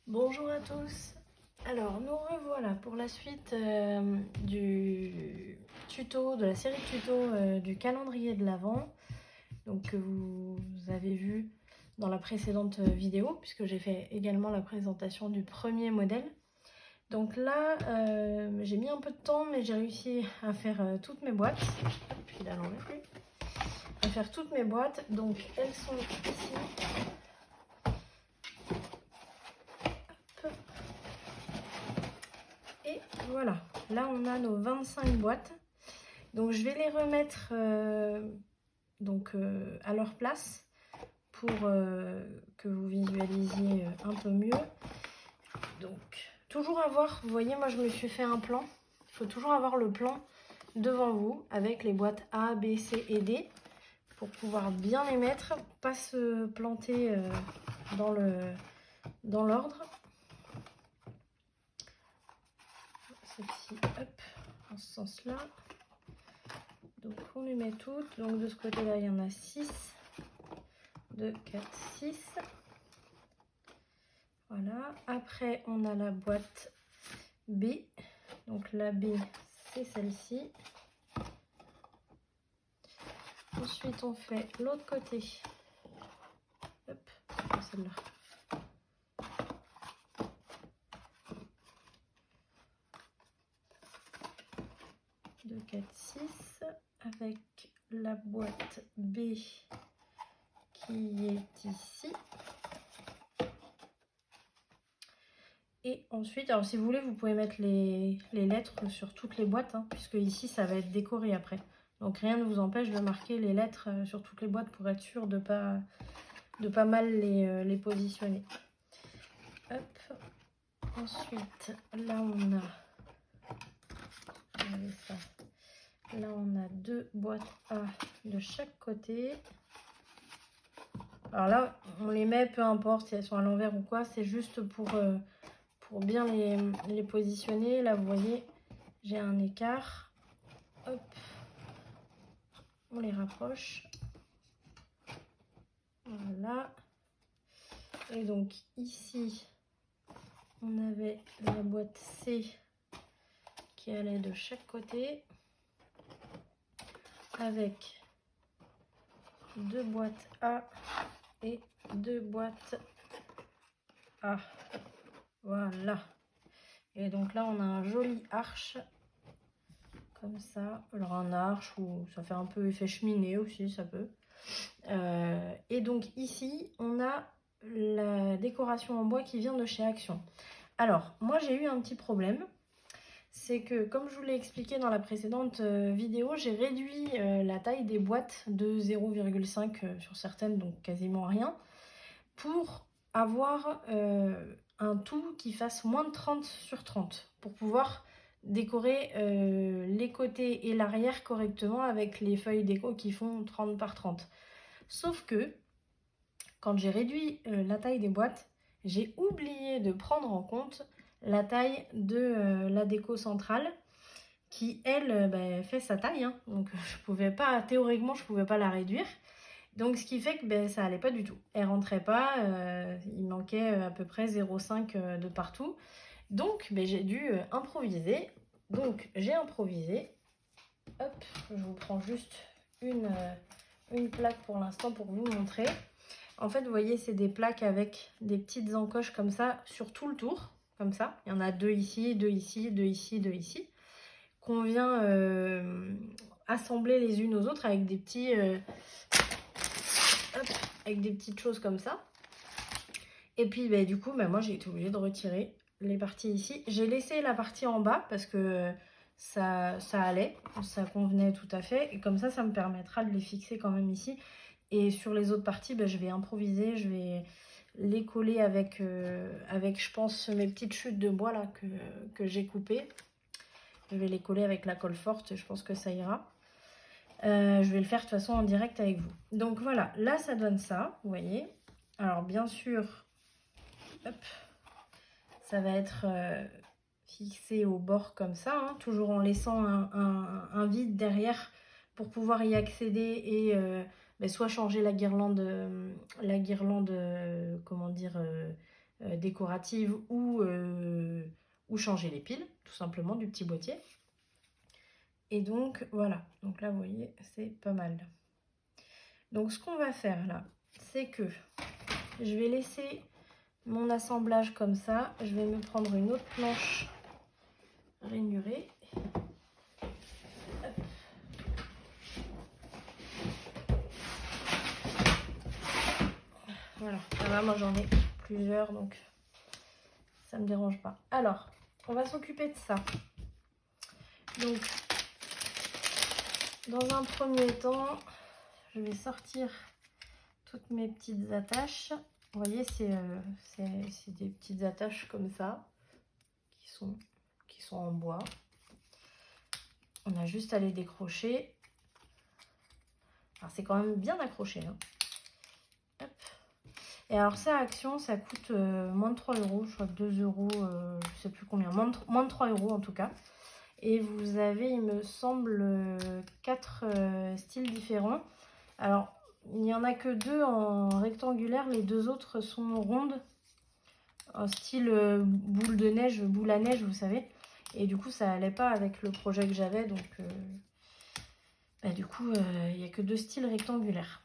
Bonjour à tous. Alors nous revoilà pour la suite du tuto, de la série de tutos du calendrier de l'Avent, donc que vous avez vu dans la précédente vidéo, puisque j'ai fait également la présentation du premier modèle. Donc là, j'ai mis un peu de temps, mais j'ai réussi à faire toutes mes boîtes. Hop, puis là, n'en plus. À faire toutes mes boîtes, donc elles sont ici. Et voilà, là on a nos 25 boîtes. Donc je vais les remettre à leur place pour que vous visualisiez un peu mieux. Donc toujours avoir, vous voyez, moi je me suis fait un plan. Il faut toujours avoir le plan devant vous avec les boîtes A, B, C et D pour pouvoir bien les mettre, pas se planter dans l'ordre. Celle-ci, hop, dans ce sens-là. Donc on les met toutes. Donc de ce côté-là, il y en a 6. 2, 4, 6. Voilà. Après, on a la boîte B. Donc la B, c'est celle-ci. Ensuite, on fait l'autre côté. Hop, celle-là. Deux, 4, 6. Avec la boîte B qui est ici. Et ensuite, alors si vous voulez, vous pouvez mettre les lettres sur toutes les boîtes, hein, puisque ici, ça va être décoré après. Donc rien ne vous empêche de marquer les lettres sur toutes les boîtes pour être sûr de pas mal les positionner. Hop. Ensuite, là on a ça. Là on a 2 boîtes A de chaque côté. Alors là, on les met, peu importe si elles sont à l'envers ou quoi, c'est juste pour bien les positionner. Là, vous voyez, j'ai un écart. Hop, on les rapproche. Voilà. Et donc ici, on avait la boîte C qui allait de chaque côté avec 2 boîtes A et 2 boîtes A. Voilà. Et donc là, on a un joli arche comme ça. Alors un arche ou ça fait un peu effet cheminée aussi, ça peut. Et donc ici, on a la décoration en bois qui vient de chez Action. Alors, moi j'ai eu un petit problème. C'est que, comme je vous l'ai expliqué dans la précédente vidéo, j'ai réduit la taille des boîtes de 0,5 sur certaines, donc quasiment rien, pour avoir un tout qui fasse moins de 30 sur 30, pour pouvoir décorer les côtés et l'arrière correctement avec les feuilles déco qui font 30 par 30. Sauf que, quand j'ai réduit la taille des boîtes, j'ai oublié de prendre en compte la taille de la déco centrale qui, elle, fait sa taille. Hein. Donc, théoriquement, je pouvais pas la réduire. Donc, ce qui fait que ça allait pas du tout. Elle rentrait pas, il manquait à peu près 0,5 de partout. Donc, j'ai dû improviser. Donc, j'ai improvisé. Hop, je vous prends juste une plaque pour l'instant pour vous montrer. En fait, vous voyez, c'est des plaques avec des petites encoches comme ça sur tout le tour, comme ça. Il y en a 2 ici, 2 ici, 2 ici, 2 ici, qu'on vient assembler les unes aux autres avec des petits, avec des petites choses comme ça. Et puis, du coup, moi, j'ai été obligée de retirer les parties ici. J'ai laissé la partie en bas parce que ça allait, ça convenait tout à fait. Et comme ça me permettra de les fixer quand même ici. Et sur les autres parties, je vais improviser, je vais les coller avec, je pense, mes petites chutes de bois là que j'ai coupées. Je vais les coller avec la colle forte, je pense que ça ira. Je vais le faire de toute façon en direct avec vous. Donc voilà, là ça donne ça, vous voyez. Alors bien sûr, hop, ça va être fixé au bord comme ça, hein, toujours en laissant un vide derrière pour pouvoir y accéder et soit changer la guirlande comment dire, décorative ou changer les piles, tout simplement, du petit boîtier. Et donc voilà, donc là vous voyez c'est pas mal. Donc ce qu'on va faire là, c'est que je vais laisser mon assemblage comme ça. Je vais me prendre une autre planche rainurée. Hop. Voilà, ça va, moi j'en ai plusieurs donc ça me dérange pas. Alors, on va s'occuper de ça. Donc, dans un premier temps, je vais sortir toutes mes petites attaches. Vous voyez, c'est des petites attaches comme ça, qui sont en bois. On a juste à les décrocher. Alors, c'est quand même bien accroché. Hein. Hop. Et alors, ça, Action, ça coûte moins de 3 €, je crois 2 €, je sais plus combien, moins de 3 € en tout cas. Et vous avez, il me semble, 4 styles différents. Alors, il n'y en a que 2 en rectangulaire, les 2 autres sont rondes, en style boule de neige, boule à neige, vous savez. Et du coup, ça allait pas avec le projet que j'avais, donc du coup, il n'y a que 2 styles rectangulaires.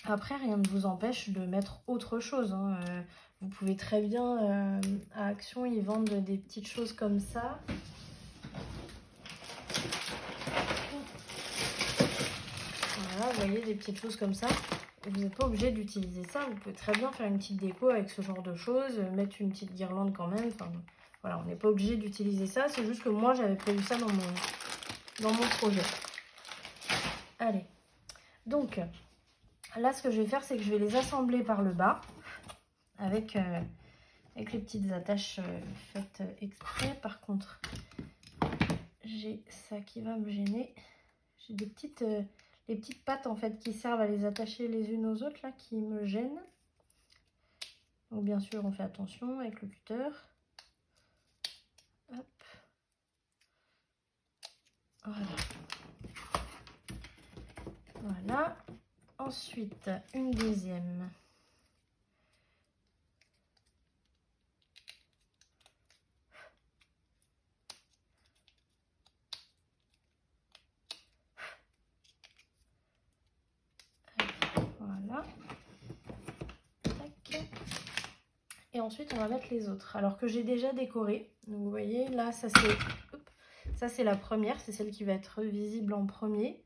Après, rien ne vous empêche de mettre autre chose. Hein. Vous pouvez très bien, à Action, ils vendent des petites choses comme ça. Voilà, vous voyez, des petites choses comme ça. Vous n'êtes pas obligé d'utiliser ça. Vous pouvez très bien faire une petite déco avec ce genre de choses, mettre une petite guirlande quand même. Enfin, voilà, on n'est pas obligé d'utiliser ça. C'est juste que moi, j'avais prévu ça dans mon projet. Allez. Donc, là, ce que je vais faire, c'est que je vais les assembler par le bas avec les petites attaches faites exprès. Par contre, j'ai ça qui va me gêner. J'ai des petites... les petites pattes en fait qui servent à les attacher les unes aux autres là qui me gênent. Donc bien sûr on fait attention avec le cutter. Hop. Voilà. Voilà. Ensuite une deuxième. Voilà. Tac. Et ensuite on va mettre les autres. Alors que j'ai déjà décoré. Donc vous voyez là ça c'est la première, c'est celle qui va être visible en premier.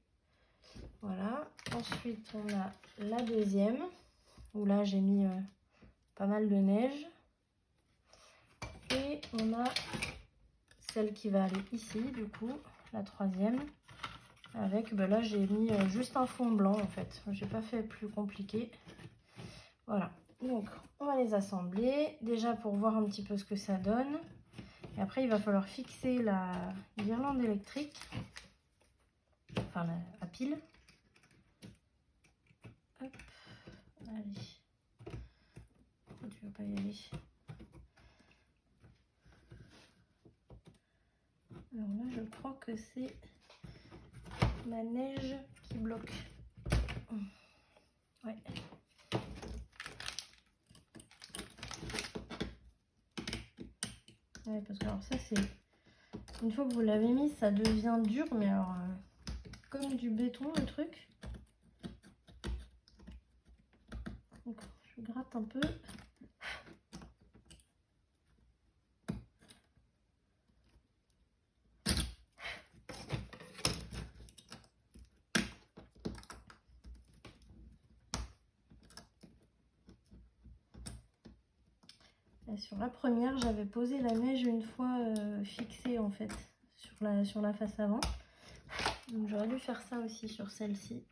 Voilà. Ensuite on a la deuxième où là j'ai mis pas mal de neige. Et on a celle qui va aller ici du coup, la troisième. Avec, là j'ai mis juste un fond blanc en fait. J'ai pas fait plus compliqué. Voilà. Donc on va les assembler. Déjà pour voir un petit peu ce que ça donne. Et après il va falloir fixer la guirlande électrique. Enfin la pile. Hop. Allez. Pourquoi tu vas pas y aller? Alors là je crois que c'est la neige qui bloque. Ouais. Ouais, parce que alors ça c'est... Une fois que vous l'avez mis, ça devient dur, mais alors comme du béton le truc. Donc je gratte un peu. Et sur la première, j'avais posé la neige une fois fixée en fait sur la face avant. Donc j'aurais dû faire ça aussi sur celle-ci.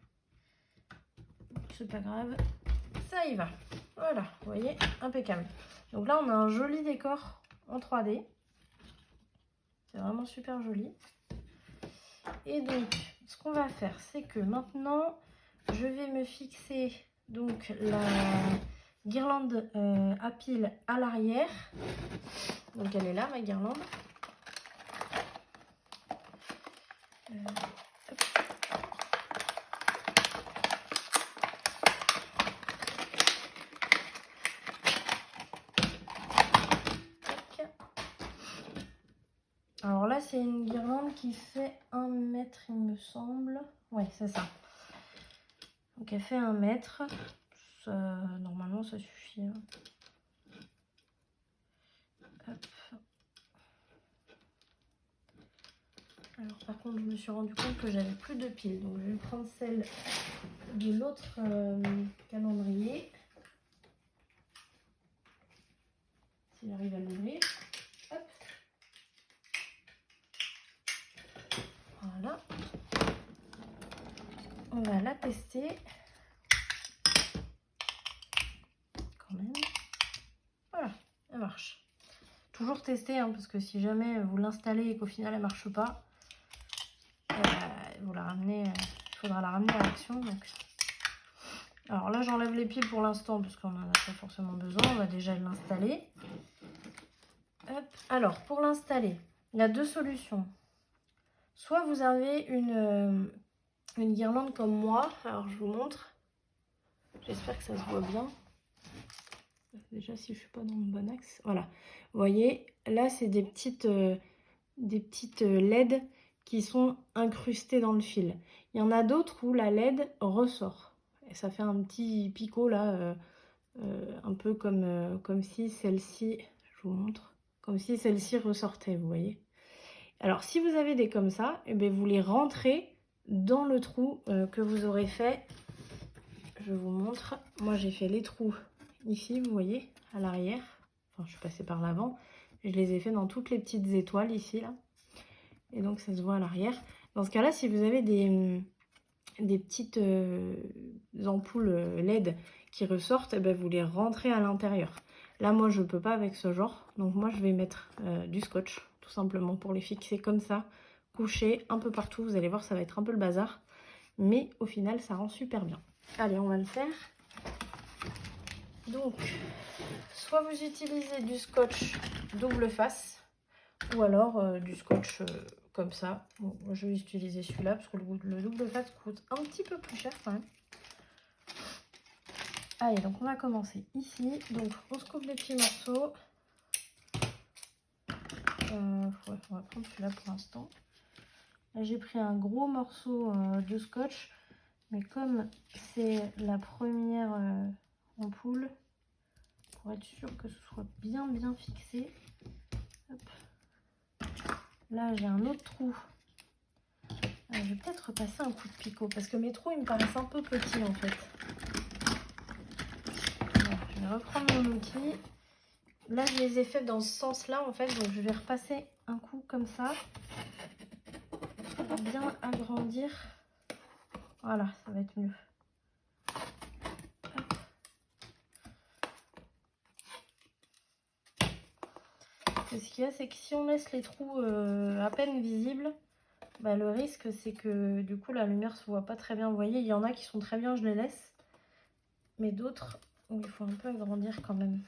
C'est pas grave, ça y va. Voilà, vous voyez, impeccable. Donc là on a un joli décor en 3D. C'est vraiment super joli. Et donc ce qu'on va faire, c'est que maintenant je vais me fixer donc la guirlande à pile à l'arrière. Donc elle est là ma guirlande. Alors là, c'est une guirlande qui fait 1 mètre, il me semble. Ouais, c'est ça. Donc elle fait 1 mètre. Ça, normalement, ça suffit. Hein. Hop. Alors par contre, je me suis rendu compte que j'avais plus de piles. Donc je vais prendre celle de l'autre calendrier. Si j'arrive à l'ouvrir. Hop. Voilà. On va la tester. Quand même. Voilà, elle marche. Toujours tester, hein, parce que si jamais vous l'installez et qu'au final elle marche pas, vous la ramenez, il faudra la ramener à l'action. Donc. Alors là, j'enlève les piles pour l'instant, parce qu'on n'en a pas forcément besoin. On va déjà l'installer. Alors, pour l'installer, il y a 2 solutions. Soit vous avez une guirlande comme moi. Alors, je vous montre. J'espère que ça se voit bien. Déjà, si je ne suis pas dans le bon axe. Voilà. Vous voyez, là, c'est des petites LED qui sont incrustées dans le fil. Il y en a d'autres où la LED ressort. Et ça fait un petit picot, là, un peu comme si celle-ci, je vous montre, comme si celle-ci ressortait, vous voyez. Alors, si vous avez des comme ça, eh bien, vous les rentrez dans le trou que vous aurez fait. Je vous montre. Moi, j'ai fait les trous ici, vous voyez, à l'arrière. Enfin, je suis passée par l'avant. Je les ai fait dans toutes les petites étoiles ici, là. Et donc, ça se voit à l'arrière. Dans ce cas-là, si vous avez des petites ampoules LED qui ressortent, eh ben, vous les rentrez à l'intérieur. Là, moi, je ne peux pas avec ce genre. Donc, moi, je vais mettre du scotch, tout simplement, pour les fixer comme ça, couchés un peu partout. Vous allez voir, ça va être un peu le bazar. Mais au final, ça rend super bien. Allez, on va le faire. Donc, soit vous utilisez du scotch double face, ou alors du scotch comme ça. Bon, moi, je vais utiliser celui-là, parce que le double face coûte un petit peu plus cher quand même. Allez, donc on va commencer ici. Donc, on se coupe les petits morceaux. Ouais, on va prendre celui-là pour l'instant. Là, j'ai pris un gros morceau de scotch. Mais comme c'est la première ampoule, pour être sûr que ce soit bien fixé. Hop. Là, j'ai un autre trou. Je vais peut-être repasser un coup de picot parce que mes trous, ils me paraissent un peu petits en fait. Alors, je vais reprendre mon outil. Là, je les ai faits dans ce sens-là en fait, donc je vais repasser un coup comme ça pour bien agrandir. Voilà, ça va être mieux. Et ce qu'il y a, c'est que si on laisse les trous à peine visibles, bah, le risque c'est que du coup la lumière se voit pas très bien. Vous voyez, il y en a qui sont très bien, je les laisse. Mais d'autres où il faut un peu agrandir quand même.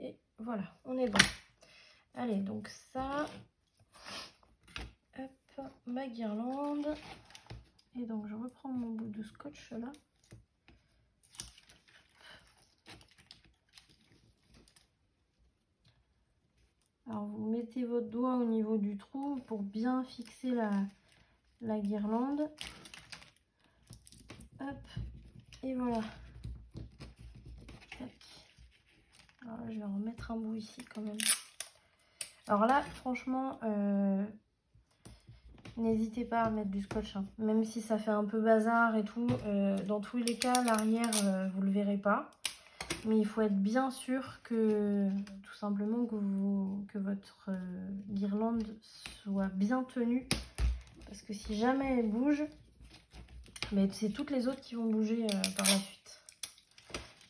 Et voilà, on est bon. Allez, donc ça, hop, ma guirlande. Et donc je reprends mon bout de scotch là. Alors vous mettez votre doigt au niveau du trou pour bien fixer la guirlande. Hop, et voilà. Tac. Alors là, je vais remettre un bout ici quand même. Alors là, franchement, n'hésitez pas à mettre du scotch, hein. Même si ça fait un peu bazar et tout. Dans tous les cas, l'arrière, vous le verrez pas. Mais il faut être bien sûr que, tout simplement, que votre guirlande soit bien tenue. Parce que si jamais elle bouge, mais c'est toutes les autres qui vont bouger par la suite.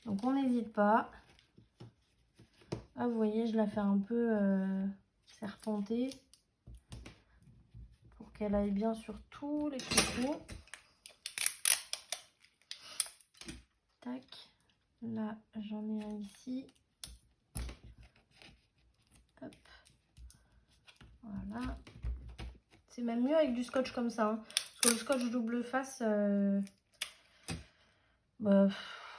Donc on n'hésite pas. Ah, vous voyez, je la fais un peu serpenter. Pour qu'elle aille bien sur tous les trous. Tac. Là, j'en ai un ici. Voilà. C'est même mieux avec du scotch comme ça. Hein, parce que le scotch double face, bah,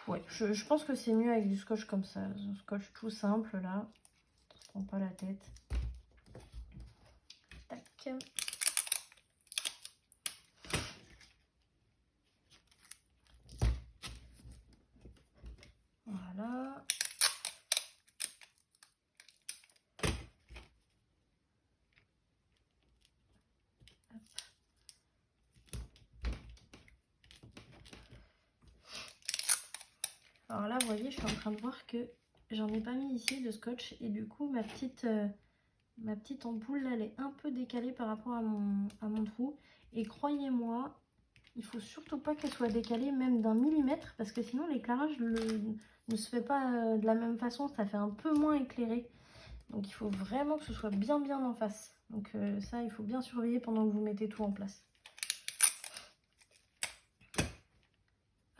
ouais, je pense que c'est mieux avec du scotch comme ça. Un scotch tout simple là. On ne se prend pas la tête. Tac. Voilà. Alors là, vous voyez, je suis en train de voir que j'en ai pas mis ici de scotch. Et du coup, ma petite ampoule, là, elle est un peu décalée par rapport à mon trou. Et croyez-moi, il faut surtout pas qu'elle soit décalée même d'1 millimètre. Parce que sinon, l'éclairage ne se fait pas de la même façon. Ça fait un peu moins éclairé. Donc, il faut vraiment que ce soit bien en face. Donc, ça, il faut bien surveiller pendant que vous mettez tout en place.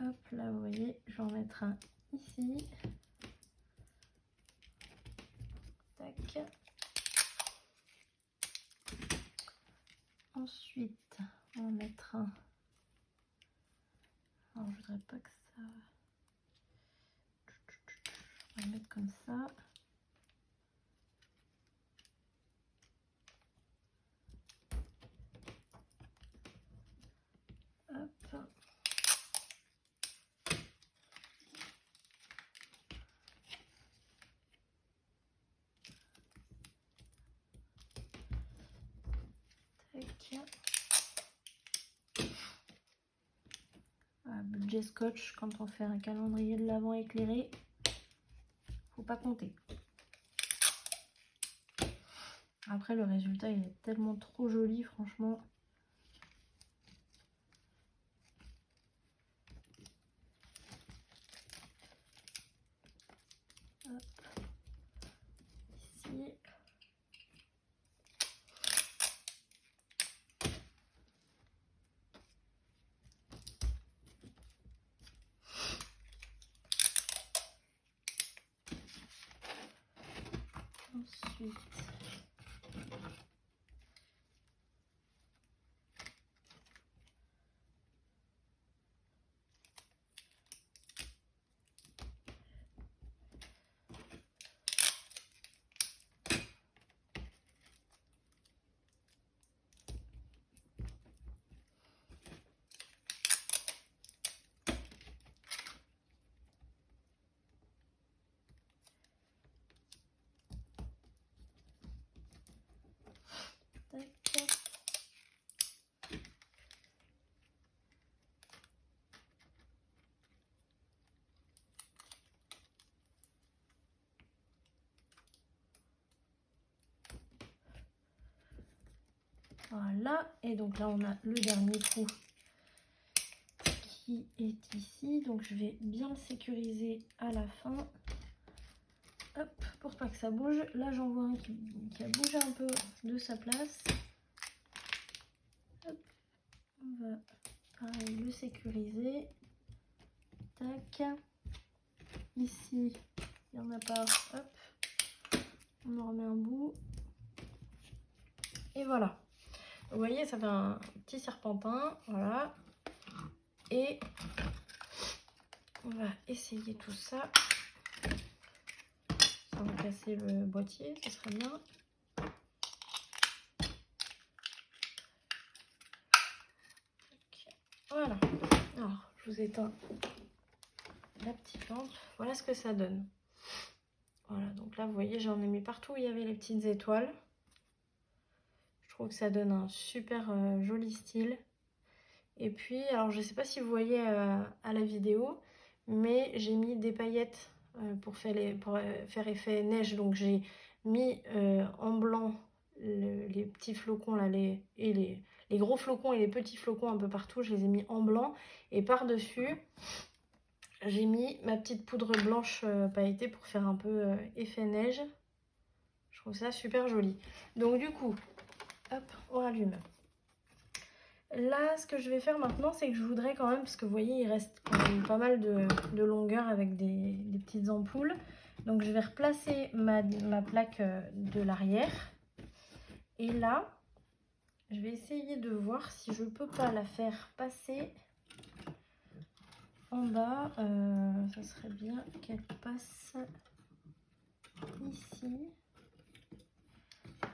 Hop, là, vous voyez, je vais en mettre un ici. Tac. Ensuite, on va mettre un... Alors, je voudrais pas que ça... On va le mettre comme ça. Hop. Voilà, budget scotch, quand on fait un calendrier de l'Avent éclairé, faut pas compter. Après, le résultat, il est tellement trop joli, franchement. Hop. Ici. Ensuite, tac. Voilà, et donc là on a le dernier trou qui est ici, donc je vais bien le sécuriser à la fin. Hop, pour pas que ça bouge. Là j'en vois un qui a bougé un peu de sa place. Hop, on va pareil le sécuriser. Tac. Ici, il n'y en a pas. Hop, on en remet un bout. Et voilà. Vous voyez, ça fait un petit serpentin. Voilà. Et on va essayer tout ça. On va casser le boîtier, ce serait bien. Voilà. Alors, je vous éteins la petite lampe. Voilà ce que ça donne. Voilà, donc là, vous voyez, j'en ai mis partout où il y avait les petites étoiles. Je trouve que ça donne un super joli style. Et puis, alors, je ne sais pas si vous voyez à la vidéo, mais j'ai mis des paillettes pour faire effet neige. Donc, j'ai mis en blanc les petits flocons, là, les gros flocons et les petits flocons un peu partout. Je les ai mis en blanc. Et par-dessus, j'ai mis ma petite poudre blanche pailletée pour faire un peu effet neige. Je trouve ça super joli. Donc du coup, hop, on rallume. Là, ce que je vais faire maintenant, c'est que je voudrais quand même, parce que vous voyez, il reste quand même pas mal de longueur avec des petites ampoules. Donc je vais replacer ma plaque de l'arrière. Et là, je vais essayer de voir si je peux pas la faire passer en bas. Ça serait bien qu'elle passe ici.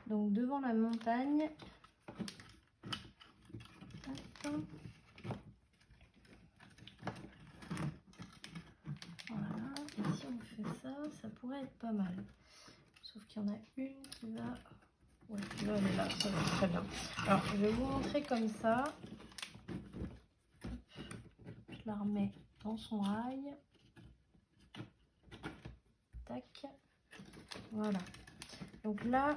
Donc devant la montagne. Hop. Voilà, et si on fait ça, ça pourrait être pas mal. Sauf qu'il y en a une qui va... Ouais, qui va aller là, ça va très bien. Alors, je vais vous montrer comme ça. Hop. Je la remets dans son rail. Tac. Voilà. Donc là...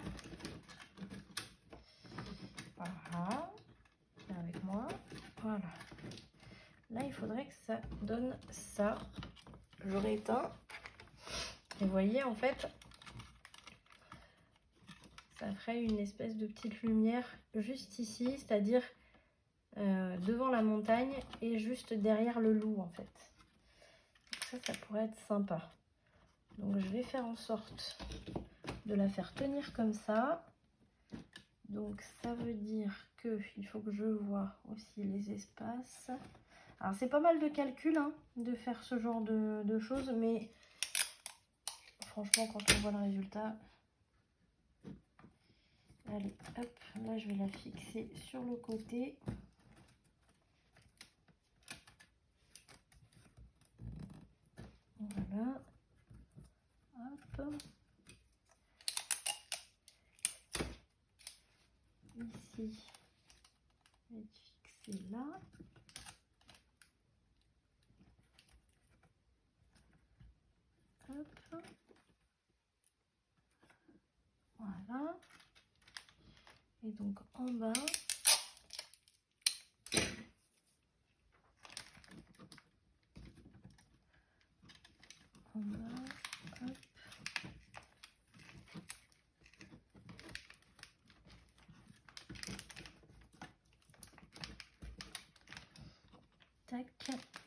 Voilà. Viens avec moi. Voilà. Là, il faudrait que ça donne ça. J'aurais éteint. Et vous voyez, en fait, ça ferait une espèce de petite lumière juste ici, c'est-à-dire devant la montagne et juste derrière le loup, en fait. Ça pourrait être sympa. Donc, je vais faire en sorte de la faire tenir comme ça. Donc, ça veut dire qu'il faut que je vois aussi les espaces. Alors, c'est pas mal de calcul, hein, de faire ce genre de choses, mais franchement, quand on voit le résultat... Allez, hop, là, je vais la fixer sur le côté. Voilà. Hop. Ici, je vais être fixée là. Hop. Voilà. Et donc en bas, hop. Tac.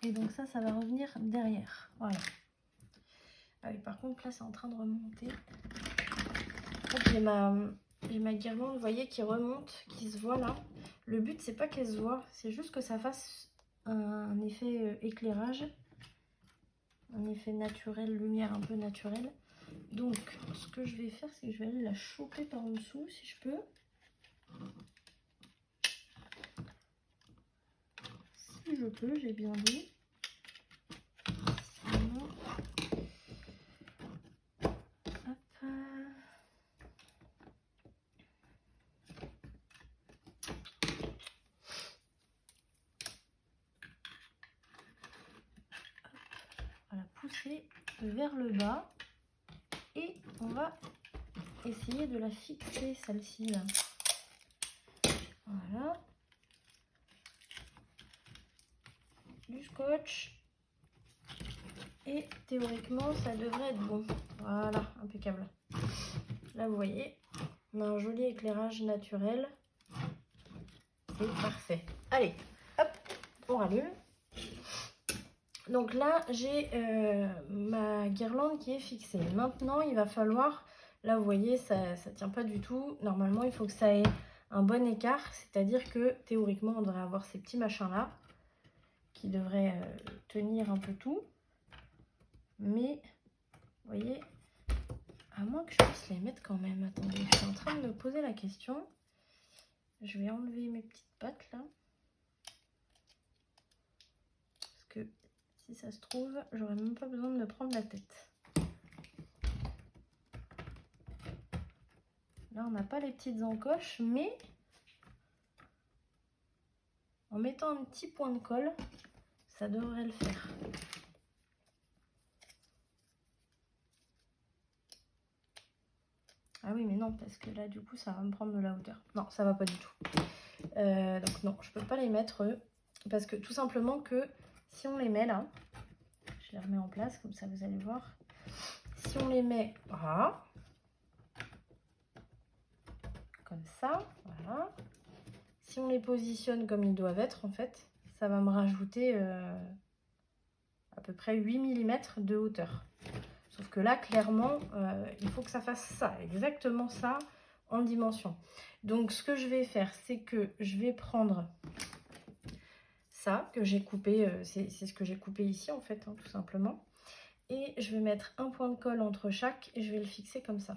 Et donc ça va revenir derrière. Voilà. Ah oui, par contre, là, c'est en train de remonter. En fait, j'ai ma guirlande, vous voyez, qui remonte, qui se voit là. Le but, c'est pas qu'elle se voit, c'est juste que ça fasse un effet éclairage. Un effet naturel, lumière un peu naturelle. Donc, ce que je vais faire, c'est que je vais aller la choper par en dessous, si je peux. Si je peux, j'ai bien dit. Sinon... Hop. On va la pousser vers le bas. Et on va essayer de la fixer, celle-ci, là. Voilà. Du scotch. Et théoriquement, ça devrait être bon. Voilà, impeccable. Là, vous voyez, on a un joli éclairage naturel. C'est parfait. Allez, hop, on rallume. Donc là, j'ai ma guirlande qui est fixée. Maintenant, il va falloir... Là, vous voyez, ça ne tient pas du tout. Normalement, il faut que ça ait un bon écart. C'est-à-dire que, théoriquement, on devrait avoir ces petits machins-là qui devraient tenir un peu tout. Mais, vous voyez, à moins que je puisse les mettre quand même. Attendez, je suis en train de me poser la question. Je vais enlever mes petites pattes, là. Parce que, si ça se trouve, j'aurais même pas besoin de me prendre la tête. Là, on n'a pas les petites encoches, mais en mettant un petit point de colle, ça devrait le faire. Ah oui, mais non, parce que là, du coup, ça va me prendre de la hauteur. Non, ça va pas du tout. Donc non, je peux pas les mettre, parce que tout simplement que si on les met là, je les remets en place, comme ça, vous allez voir. Si on les met là, comme ça, voilà. Si on les positionne comme ils doivent être, en fait, ça va me rajouter à peu près 8 mm de hauteur. Sauf que là, clairement, il faut que ça fasse ça, exactement ça, en dimension. Donc ce que je vais faire, c'est que je vais prendre ça que j'ai coupé, c'est ce que j'ai coupé ici en fait, hein, tout simplement. Et je vais mettre un point de colle entre chaque et je vais le fixer comme ça.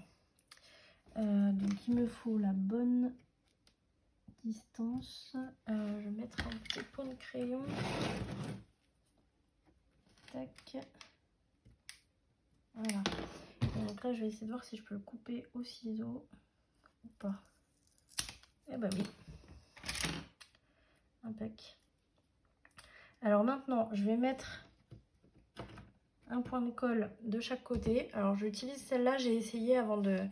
Donc il me faut la bonne distance. Je vais mettre un petit point de crayon. Tac. Voilà. Et donc là, je vais essayer de voir si je peux le couper au ciseau ou pas. Eh ben oui. Impec. Alors maintenant, je vais mettre un point de colle de chaque côté. Alors j'utilise celle-là, j'ai essayé avant de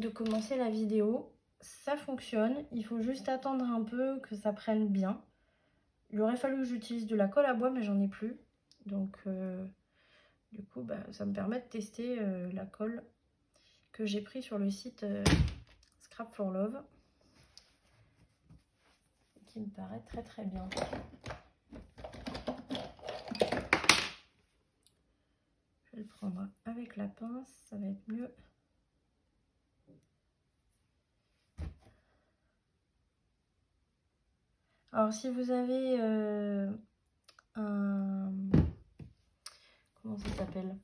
commencer la vidéo. Ça fonctionne, il faut juste attendre un peu que ça prenne bien. Il aurait fallu que j'utilise de la colle à bois, mais j'en ai plus. Donc du coup, bah, ça me permet de tester la colle que j'ai pris sur le site Scrap for Love, qui me paraît très très bien. Je vais le prendre avec la pince, ça va être mieux. Alors si vous avez un... comment ça s'appelle?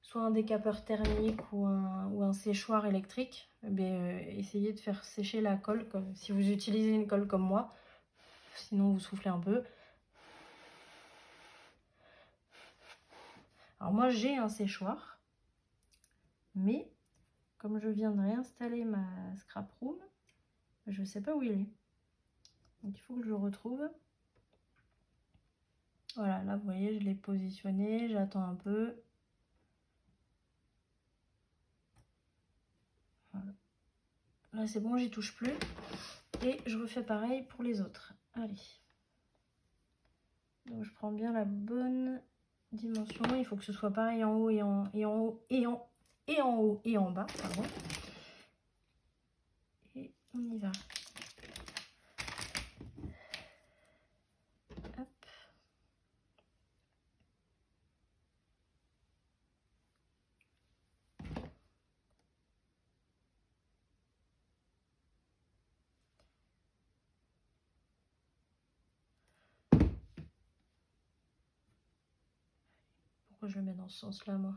Soit un décapeur thermique ou un séchoir électrique, essayez de faire sécher la colle, si vous utilisez une colle comme moi, sinon vous soufflez un peu. Alors moi j'ai un séchoir, mais comme je viens de réinstaller ma scrap room, je ne sais pas où il est. Donc il faut que je le retrouve. Voilà, là vous voyez, je l'ai positionné, j'attends un peu. Voilà. Là c'est bon, j'y touche plus. Et je refais pareil pour les autres. Allez. Donc je prends bien la bonne dimension. Il faut que ce soit pareil en haut et en haut et en haut et en bas. Pardon. Et on y va. Hop. Pourquoi je le mets dans ce sens-là, moi?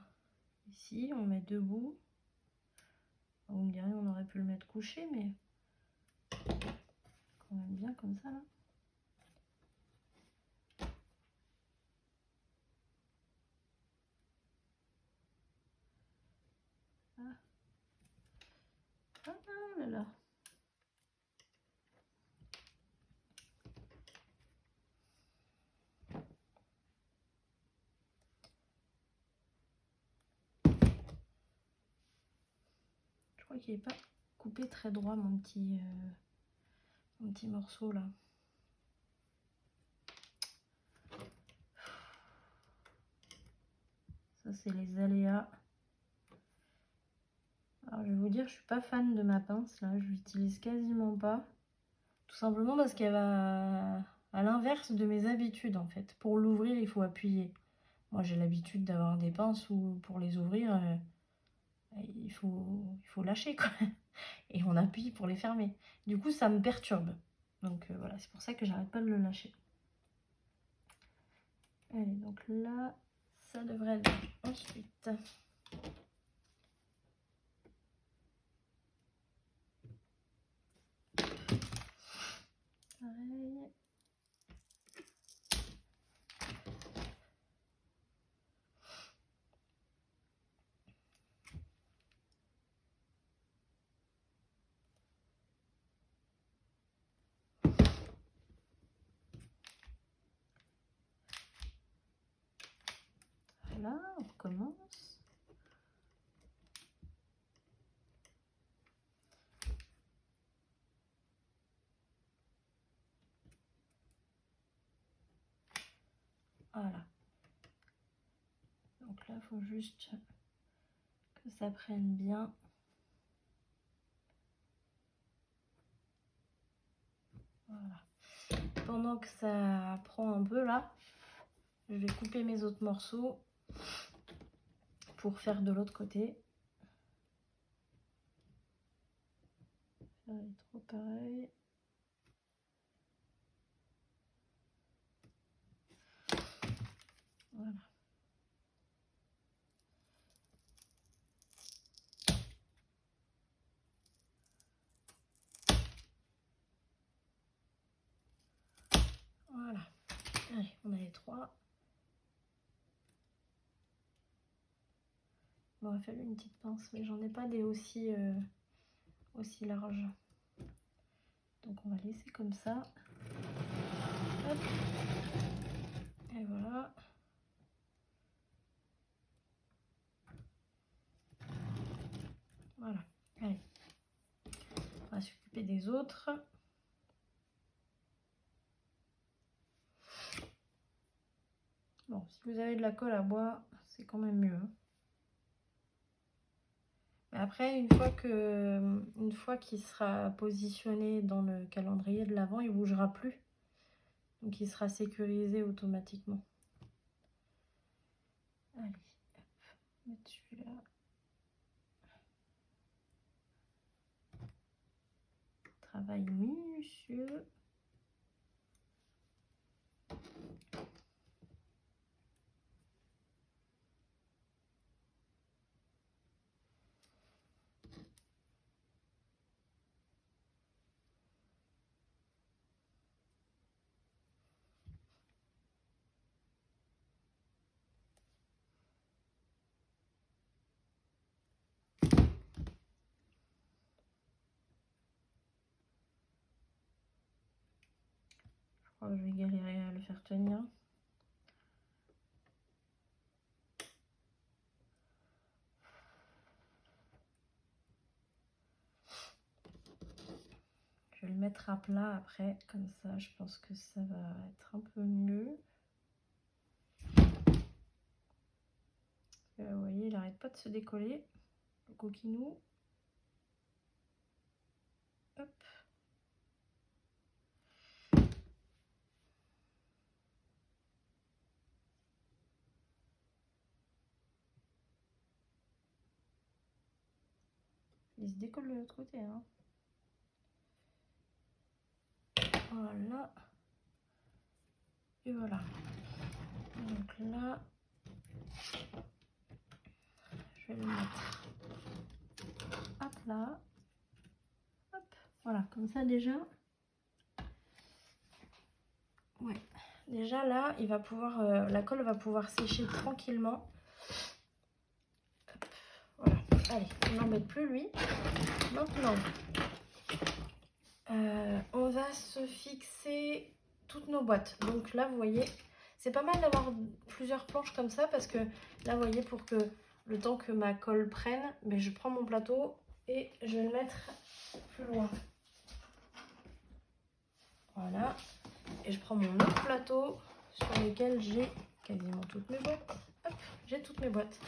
Ici, on met deux bouts. Vous me direz, on aurait pu le mettre couché, mais quand même bien comme ça, là. Ah, ah là là. Je crois qu'il n'est pas coupé très droit, mon petit morceau, là. Ça, c'est les aléas. Alors, je vais vous dire, je suis pas fan de ma pince, là. Je l'utilise quasiment pas. Tout simplement parce qu'elle va à l'inverse de mes habitudes, en fait. Pour l'ouvrir, il faut appuyer. Moi, j'ai l'habitude d'avoir des pinces où, pour les ouvrir, il faut lâcher, quoi. Et on appuie pour les fermer. Du coup, ça me perturbe. Donc, voilà, c'est pour ça que j'arrête pas de le lâcher. Allez, donc là, ça devrait être bon. Ensuite... pareil. Voilà, on recommence. Voilà. Donc là, il faut juste que ça prenne bien. Voilà. Pendant que ça prend un peu là, je vais couper mes autres morceaux pour faire de l'autre côté. Ça va être trop pareil. Voilà. Voilà. Allez, on a les 3. Il m'aurait fallu une petite pince, mais j'en ai pas des aussi larges. Donc on va laisser comme ça. Hop. Et voilà. Voilà. Allez. On va s'occuper des autres. Bon, si vous avez de la colle à bois, c'est quand même mieux. Mais après, une fois qu'il sera positionné dans le calendrier de l'Avent, il ne bougera plus. Donc il sera sécurisé automatiquement. Allez, hop, mettre celui-là. Travail minutieux. Je crois que je vais galérer à le faire tenir. Je vais le mettre à plat après, comme ça je pense que ça va être un peu mieux. Vous voyez, il n'arrête pas de se décoller, le coquinou. Hop. Il se décolle de l'autre côté, hein. Voilà. Et voilà. Donc là, je vais le mettre à plat. Hop. Voilà, comme ça déjà. Ouais. Déjà là, il va pouvoir, la colle va pouvoir sécher tranquillement. Hop. Voilà. Allez, on n'embête plus lui. Maintenant, on va se fixer toutes nos boîtes. Donc là, vous voyez, c'est pas mal d'avoir plusieurs planches comme ça parce que là, vous voyez, pour que le temps que ma colle prenne, ben, je prends mon plateau et je vais le mettre plus loin. Voilà. Et je prends mon autre plateau sur lequel j'ai quasiment toutes mes boîtes. Hop, j'ai toutes mes boîtes.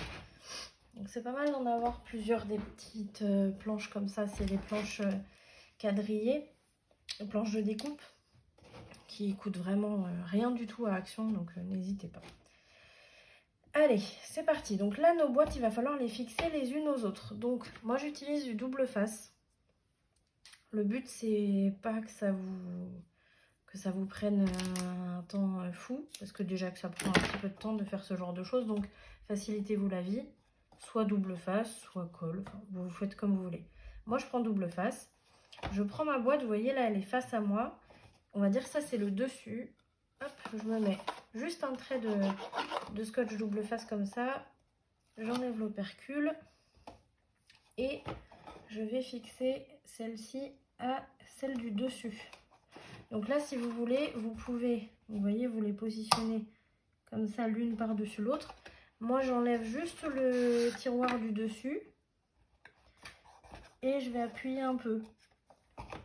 Donc c'est pas mal d'en avoir plusieurs, des petites planches comme ça. C'est des planches quadrillées, planches de découpe qui coûtent vraiment rien du tout à Action, donc n'hésitez pas. Allez, c'est parti. Donc là, nos boîtes, il va falloir les fixer les unes aux autres. Donc moi, j'utilise du double face. Le but, c'est pas que ça vous prenne un temps fou, parce que déjà que ça prend un petit peu de temps de faire ce genre de choses, donc facilitez-vous la vie, soit double face, soit colle, enfin, vous faites comme vous voulez. Moi je prends double face, je prends ma boîte, vous voyez là elle est face à moi, on va dire ça c'est le dessus, hop, je me mets juste un trait de scotch double face comme ça, j'enlève l'opercule, et je vais fixer celle-ci à celle du dessus. Donc là, si vous voulez, vous pouvez, vous voyez, vous les positionnez comme ça l'une par-dessus l'autre. Moi, j'enlève juste le tiroir du dessus et je vais appuyer un peu.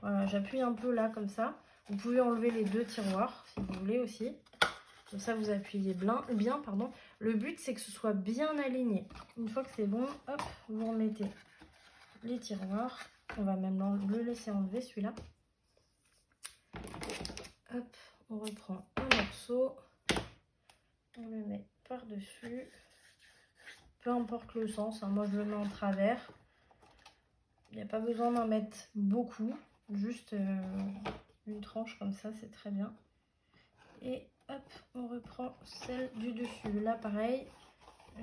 Voilà, j'appuie un peu là comme ça. Vous pouvez enlever les deux tiroirs si vous voulez aussi. Comme ça, vous appuyez bien, pardon. Le but, c'est que ce soit bien aligné. Une fois que c'est bon, hop, vous remettez les tiroirs. On va même le laisser enlever celui-là. Hop, on reprend un morceau, on le met par-dessus, peu importe le sens, hein, moi je le mets en travers, il n'y a pas besoin d'en mettre beaucoup, juste une tranche comme ça, c'est très bien. Et hop, on reprend celle du dessus. Là pareil,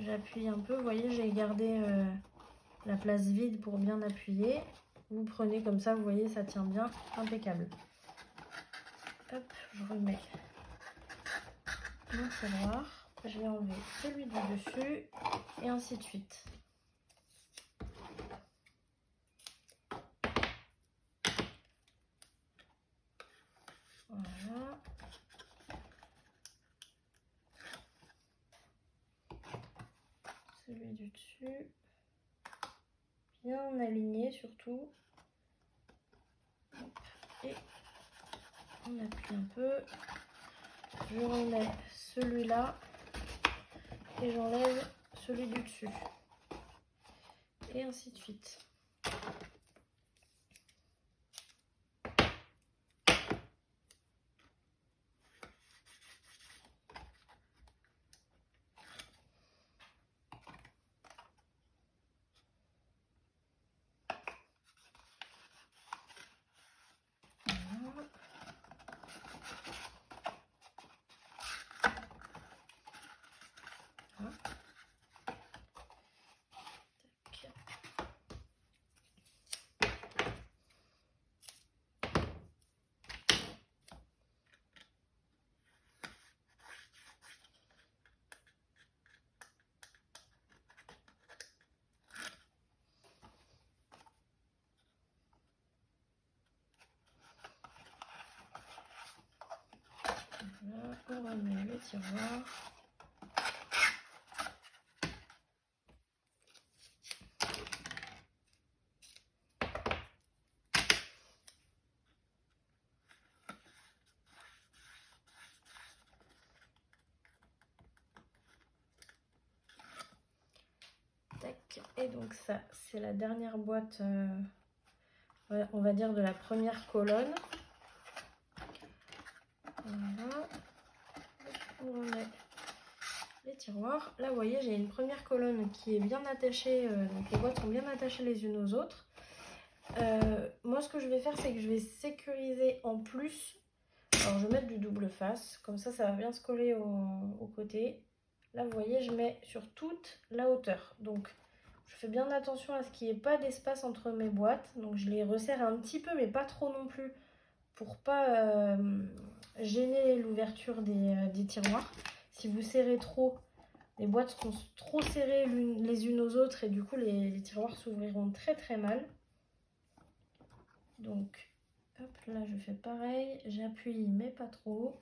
j'appuie un peu, vous voyez j'ai gardé la place vide pour bien appuyer. Vous prenez comme ça, vous voyez ça tient bien, impeccable. Hop, je remets mon tiroir, je vais enlever celui du dessus et ainsi de suite. Voilà. Celui du dessus. Bien aligné surtout. Et on appuie un peu. Je remets celui-là et j'enlève celui du dessus. Et ainsi de suite. Voilà, on remet le tiroir. Tac. Et donc ça, c'est la dernière boîte, on va dire de la première colonne. Voilà. On remet les tiroirs. Là, vous voyez, j'ai une première colonne qui est bien attachée. Donc les boîtes sont bien attachées les unes aux autres. Moi, ce que je vais faire, c'est que je vais sécuriser en plus. Alors, je vais mettre du double face. Comme ça va bien se coller au côté. Là, vous voyez, je mets sur toute la hauteur. Donc, je fais bien attention à ce qu'il n'y ait pas d'espace entre mes boîtes. Donc, je les resserre un petit peu, mais pas trop non plus. Pour pas gêner l'ouverture des tiroirs. Si vous serrez trop, les boîtes seront trop serrées les unes aux autres et du coup les tiroirs s'ouvriront très très mal. Donc hop, là je fais pareil, j'appuie mais pas trop.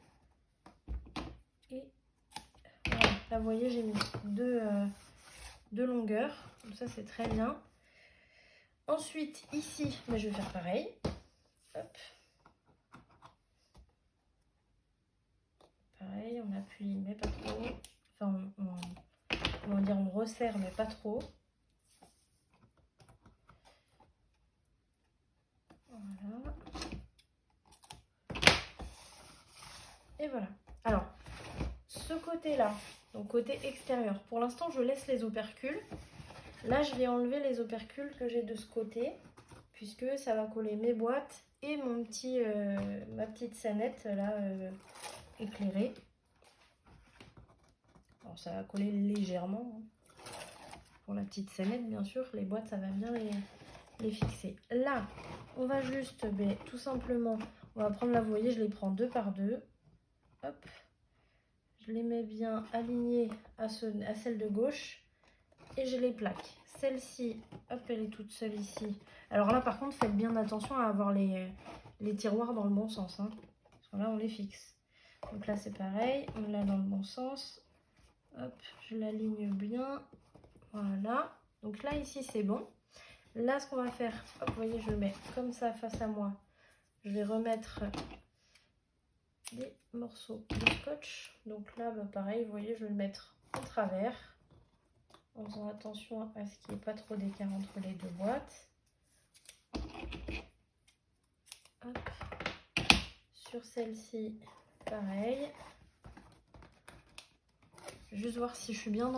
Et voilà, là vous voyez j'ai mis deux longueurs, donc ça c'est très bien. Ensuite ici, je vais faire pareil. Hop. Pareil, on appuie mais pas trop. Enfin, comment dire, on resserre mais pas trop. Voilà. Et voilà. Alors, ce côté-là, donc côté extérieur, pour l'instant, je laisse les opercules. Là, je vais enlever les opercules que j'ai de ce côté, puisque ça va coller mes boîtes et ma petite scénette là éclairée. Alors, ça va coller légèrement. Hein. Pour la petite scénette, bien sûr, les boîtes, ça va bien les fixer. Là, on va juste, tout simplement, on va prendre là, vous voyez, je les prends deux par deux. Hop, je les mets bien alignées à celle de gauche et je les plaque. Celle-ci, hop, elle est toute seule ici. Alors là, par contre, faites bien attention à avoir les tiroirs dans le bon sens. Hein, parce que là, on les fixe. Donc là, c'est pareil, on l'a dans le bon sens. Hop, je l'aligne bien. Voilà. Donc là, ici, c'est bon. Là, ce qu'on va faire, hop, vous voyez, je le mets comme ça face à moi. Je vais remettre des morceaux de scotch. Donc là, pareil, vous voyez, je vais le mettre en travers. En faisant attention à ce qu'il n'y ait pas trop d'écart entre les deux boîtes. Hop. Sur celle-ci, pareil. Juste voir si je suis bien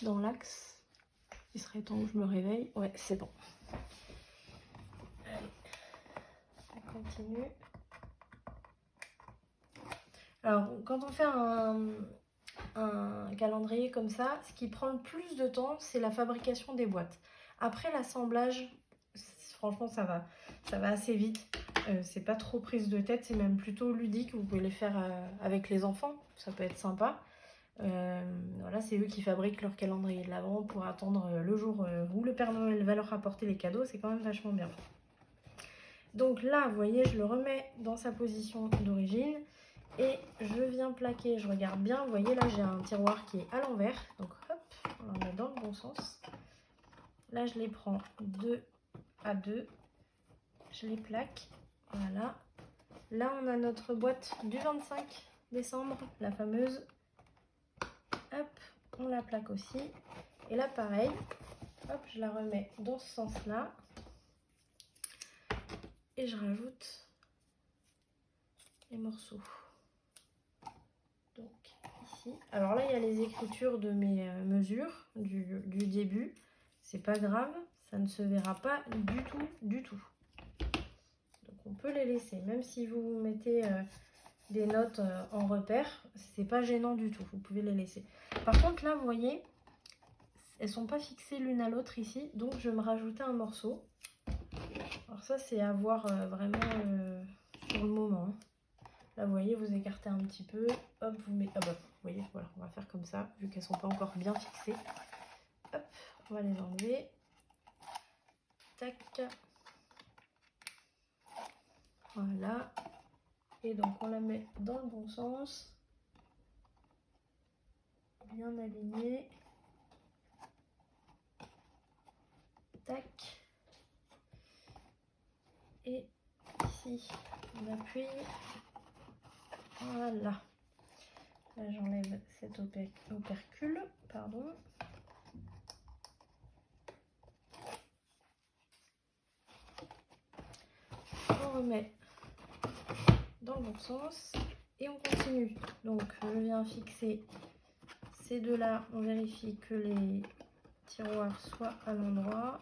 dans l'axe. Il serait temps que je me réveille. Ouais, c'est bon. Allez. continue. Alors, quand on fait un calendrier comme ça, ce qui prend le plus de temps, c'est la fabrication des boîtes. Après l'assemblage, franchement, ça va assez vite. C'est pas trop prise de tête, c'est même plutôt ludique. Vous pouvez les faire avec les enfants, ça peut être sympa. Voilà, c'est eux qui fabriquent leur calendrier de l'Avent pour attendre le jour où le Père Noël va leur apporter les cadeaux. C'est quand même vachement bien. Donc là, vous voyez, je le remets dans sa position d'origine. Et je viens plaquer, je regarde bien, vous voyez là j'ai un tiroir qui est à l'envers, donc hop, on en met dans le bon sens. Là je les prends 2 à 2, je les plaque, voilà. Là on a notre boîte du 25 décembre, la fameuse, hop, on la plaque aussi. Et là pareil, hop, je la remets dans ce sens-là. Et je rajoute les morceaux. Donc ici, alors là il y a les écritures de mes mesures du début, c'est pas grave, ça ne se verra pas du tout. Donc on peut les laisser, même si vous mettez des notes en repère, c'est pas gênant du tout, vous pouvez les laisser. Par contre là vous voyez, elles sont pas fixées l'une à l'autre ici, donc je vais me rajouter un morceau. Alors ça c'est à voir vraiment sur le moment. Là, vous voyez, vous écartez un petit peu. Hop, vous mettez... Ah bah, vous voyez, voilà, on va faire comme ça, vu qu'elles ne sont pas encore bien fixées. Hop, on va les enlever. Tac. Voilà. Et donc, on la met dans le bon sens. Bien aligné. Tac. Et ici, on appuie. Voilà. Là, j'enlève cet opercule. Pardon. On remet dans le bon sens et on continue. Donc, je viens fixer ces deux-là. On vérifie que les tiroirs soient à l'endroit.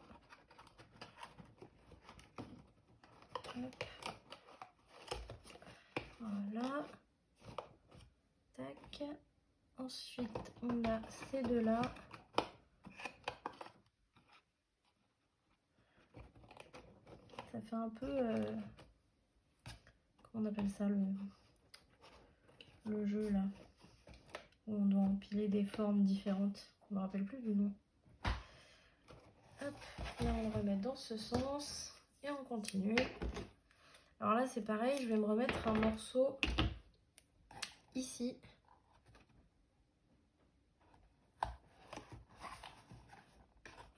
Voilà. Tac. Ensuite, on a ces deux-là. Ça fait un peu... comment on appelle ça, le jeu, là, où on doit empiler des formes différentes. Je ne me rappelle plus du nom. Hop. Là, on le remet dans ce sens. Et on continue. Alors là, c'est pareil. Je vais me remettre un morceau ici.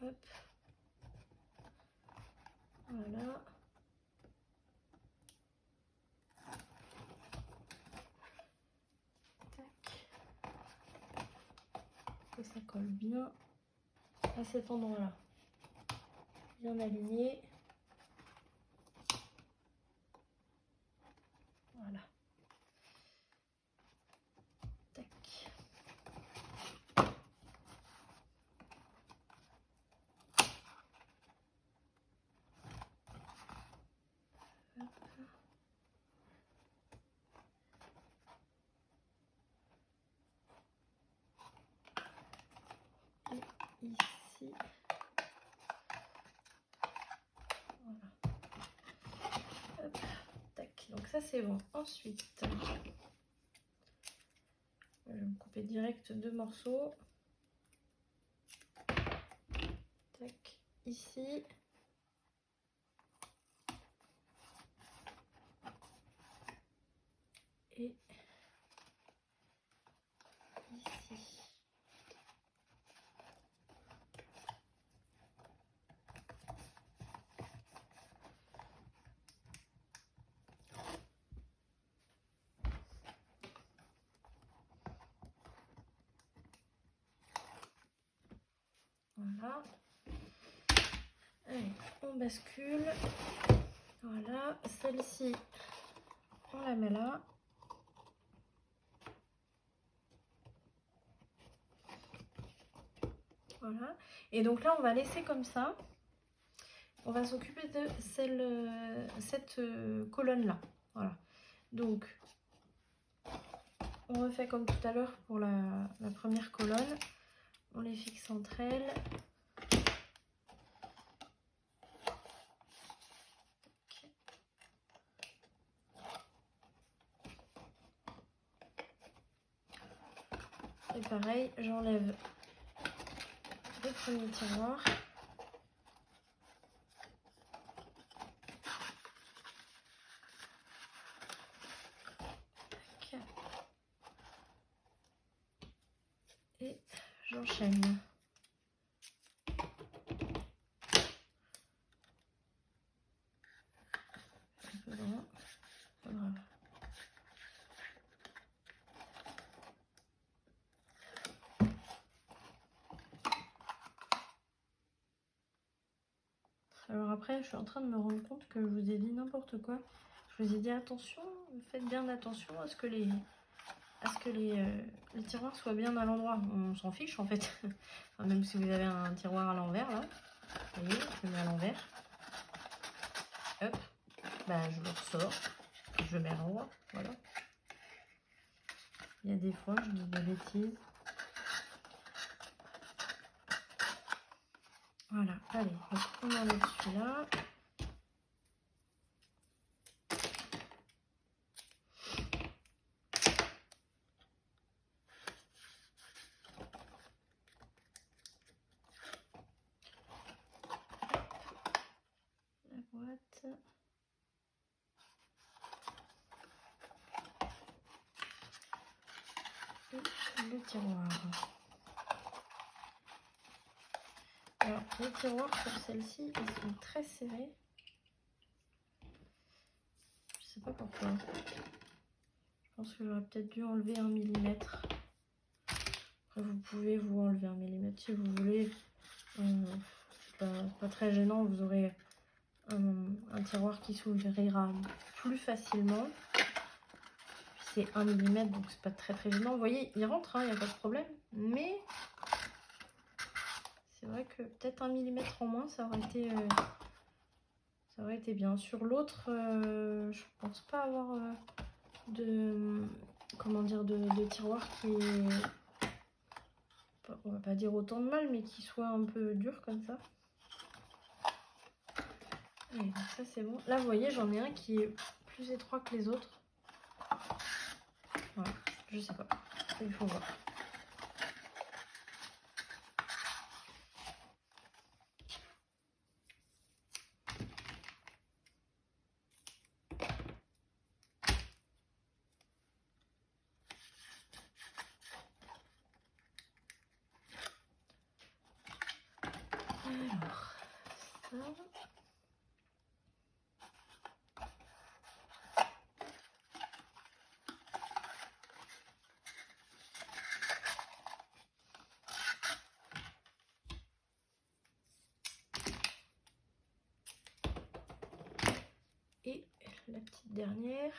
Hop. Voilà. Tac. Que ça colle bien à cet endroit-là. Bien aligné. Voilà. Tac. Ici. Voilà. Hop. Tac. Donc ça c'est bon. Ensuite, je vais me couper direct 2 morceaux. Tac. Ici. Et ici. Voilà. Allez, on bascule. Voilà. Celle-ci, on la met là. Voilà. Et donc là, on va laisser comme ça. on va s'occuper de cette colonne-là. Voilà. Donc, on refait comme tout à l'heure pour la première colonne. On les fixe entre elles. Et pareil, j'enlève le premier tiroir. Et j'enchaîne. Voilà. Alors après, je suis en train de me rendre compte que je vous ai dit n'importe quoi. Je vous ai dit attention, faites bien attention à ce que les tiroirs soient bien à l'endroit. On s'en fiche en fait. Enfin, même si vous avez un tiroir à l'envers là. Vous voyez, je le mets à l'envers. Hop. Bah, je le ressors. Je le mets à l'endroit. Voilà. Il y a des fois, je dis des bêtises. Voilà, allez, donc on enlève celui-là. La boîte. Et le tiroir. Alors, les tiroirs pour celle-ci, ils sont très serrés. Je sais pas pourquoi. Je pense que j'aurais peut-être dû enlever 1 mm. Après, vous pouvez vous enlever 1 mm si vous voulez. Pas très gênant, vous aurez un tiroir qui s'ouvrira plus facilement. C'est 1 mm, donc c'est pas très gênant. Vous voyez, il rentre, il n'y a pas de problème. Mais c'est vrai que peut-être 1 mm en moins, ça aurait été bien. Sur l'autre, je pense pas avoir de tiroir qui est, on va pas dire autant de mal, mais qui soit un peu dur comme ça. Et donc ça c'est bon. Là vous voyez, j'en ai un qui est plus étroit que les autres. Voilà, je sais pas, il faut voir. Alors, ça. Et la petite dernière.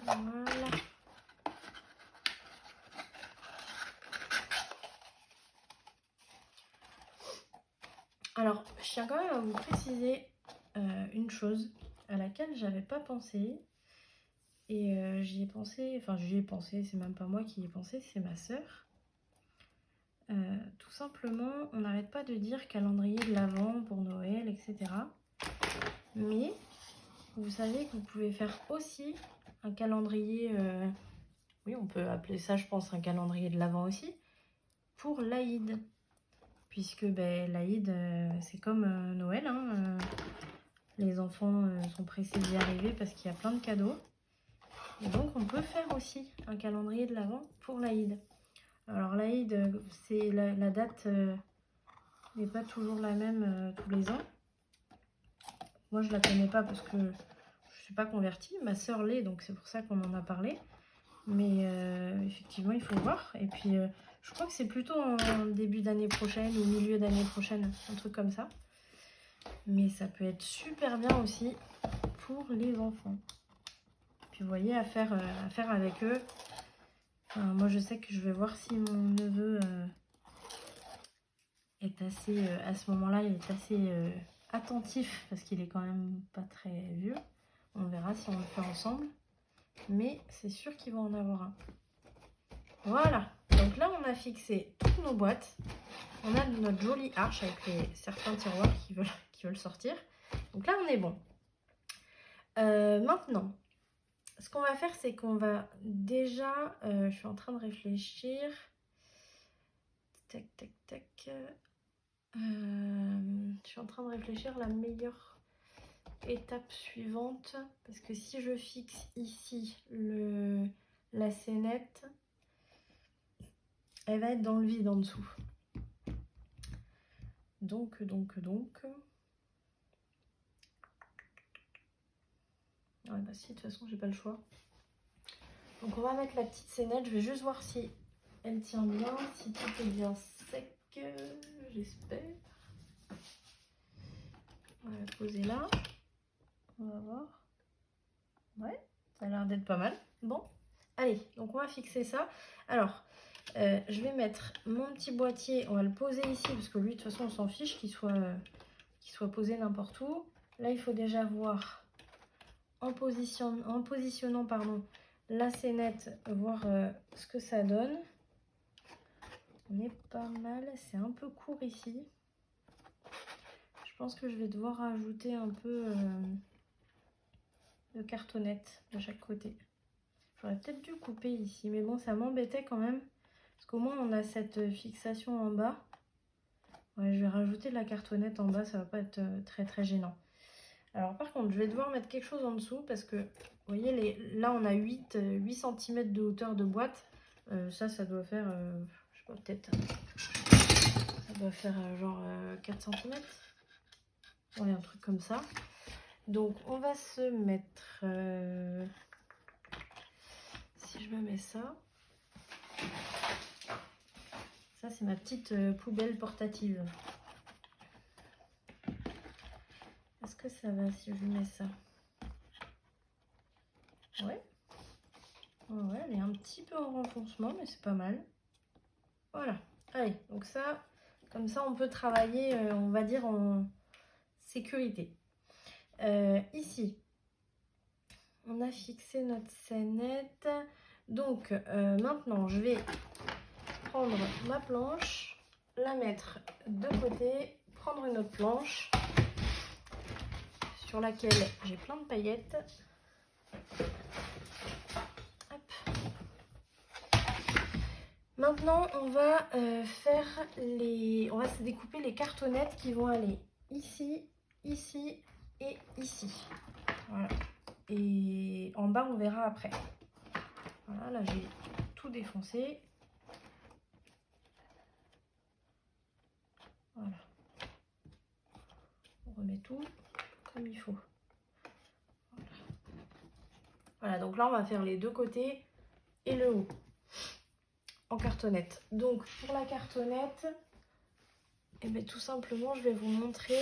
Voilà. Alors, je tiens quand même à vous préciser une chose à laquelle j'avais pas pensé. Et j'y ai pensé, c'est même pas moi qui y ai pensé, c'est ma sœur. Tout simplement, on n'arrête pas de dire calendrier de l'Avent pour Noël, etc. Mais vous savez que vous pouvez faire aussi un calendrier, oui, on peut appeler ça, je pense, un calendrier de l'Avent aussi, pour l'Aïd. Puisque l'Aïd, c'est comme Noël, hein, les enfants sont pressés d'y arriver parce qu'il y a plein de cadeaux. Et donc, on peut faire aussi un calendrier de l'Avent pour l'Aïd. Alors, l'Aïd, c'est la date n'est pas toujours la même tous les ans. Moi, je la connais pas parce que je ne suis pas convertie. Ma sœur l'est, donc c'est pour ça qu'on en a parlé. Mais effectivement, il faut voir. Et puis, je crois que c'est plutôt en début d'année prochaine ou milieu d'année prochaine, un truc comme ça. Mais ça peut être super bien aussi pour les enfants. Puis vous voyez, à faire avec eux. Enfin, moi, je sais que je vais voir si mon neveu est assez... à ce moment-là, il est assez attentif. Parce qu'il est quand même pas très vieux. On verra si on le fait ensemble. Mais c'est sûr qu'il va en avoir un. Voilà. Donc là, on a fixé toutes nos boîtes. On a notre jolie arche avec certains tiroirs qui veulent sortir. Donc là, on est bon. Maintenant, ce qu'on va faire, c'est qu'on va déjà... je suis en train de réfléchir. Tac, tac, tac. Je suis en train de réfléchir la meilleure étape suivante. Parce que si je fixe ici la scénette, elle va être dans le vide en dessous. Donc. Ouais, bah si, de toute façon, j'ai pas le choix. Donc on va mettre la petite scénette. Je vais juste voir si elle tient bien, si tout est bien sec, j'espère. On va la poser là. On va voir. Ouais, ça a l'air d'être pas mal. Bon, allez, donc on va fixer ça. Alors, je vais mettre mon petit boîtier. On va le poser ici parce que lui, de toute façon, on s'en fiche qu'il soit posé n'importe où. Là, il faut déjà voir en positionnant la scénette, voir ce que ça donne. On est pas mal, c'est un peu court ici. Je pense que je vais devoir rajouter un peu de cartonnette de chaque côté. J'aurais peut-être dû couper ici, mais bon, ça m'embêtait quand même. Parce qu'au moins, on a cette fixation en bas. Ouais, je vais rajouter de la cartonnette en bas, ça va pas être très très gênant. Alors par contre, je vais devoir mettre quelque chose en dessous parce que, vous voyez, là on a 8 cm de hauteur de boîte. Ça doit faire, je sais pas, peut-être, ça doit faire genre 4 cm. Ouais, un truc comme ça. Donc on va se mettre, si je me mets ça, ça c'est ma petite poubelle portative. Est-ce que ça va si je mets ça? Ouais. Ouais, elle est un petit peu en renfoncement, mais c'est pas mal. Voilà. Allez, donc ça, comme ça, on peut travailler, on va dire, en sécurité. Ici, on a fixé notre scénette. Donc, maintenant, je vais prendre ma planche, la mettre de côté, prendre une autre planche sur laquelle j'ai plein de paillettes. Hop. Maintenant, on va on va se découper les cartonnettes qui vont aller ici, ici et ici. Voilà. Et en bas, on verra après. Voilà, là j'ai tout défoncé. Voilà. On remet tout comme il faut. Voilà, donc là on va faire les deux côtés et le haut en cartonnette. Donc pour la cartonnette, et bien tout simplement je vais vous montrer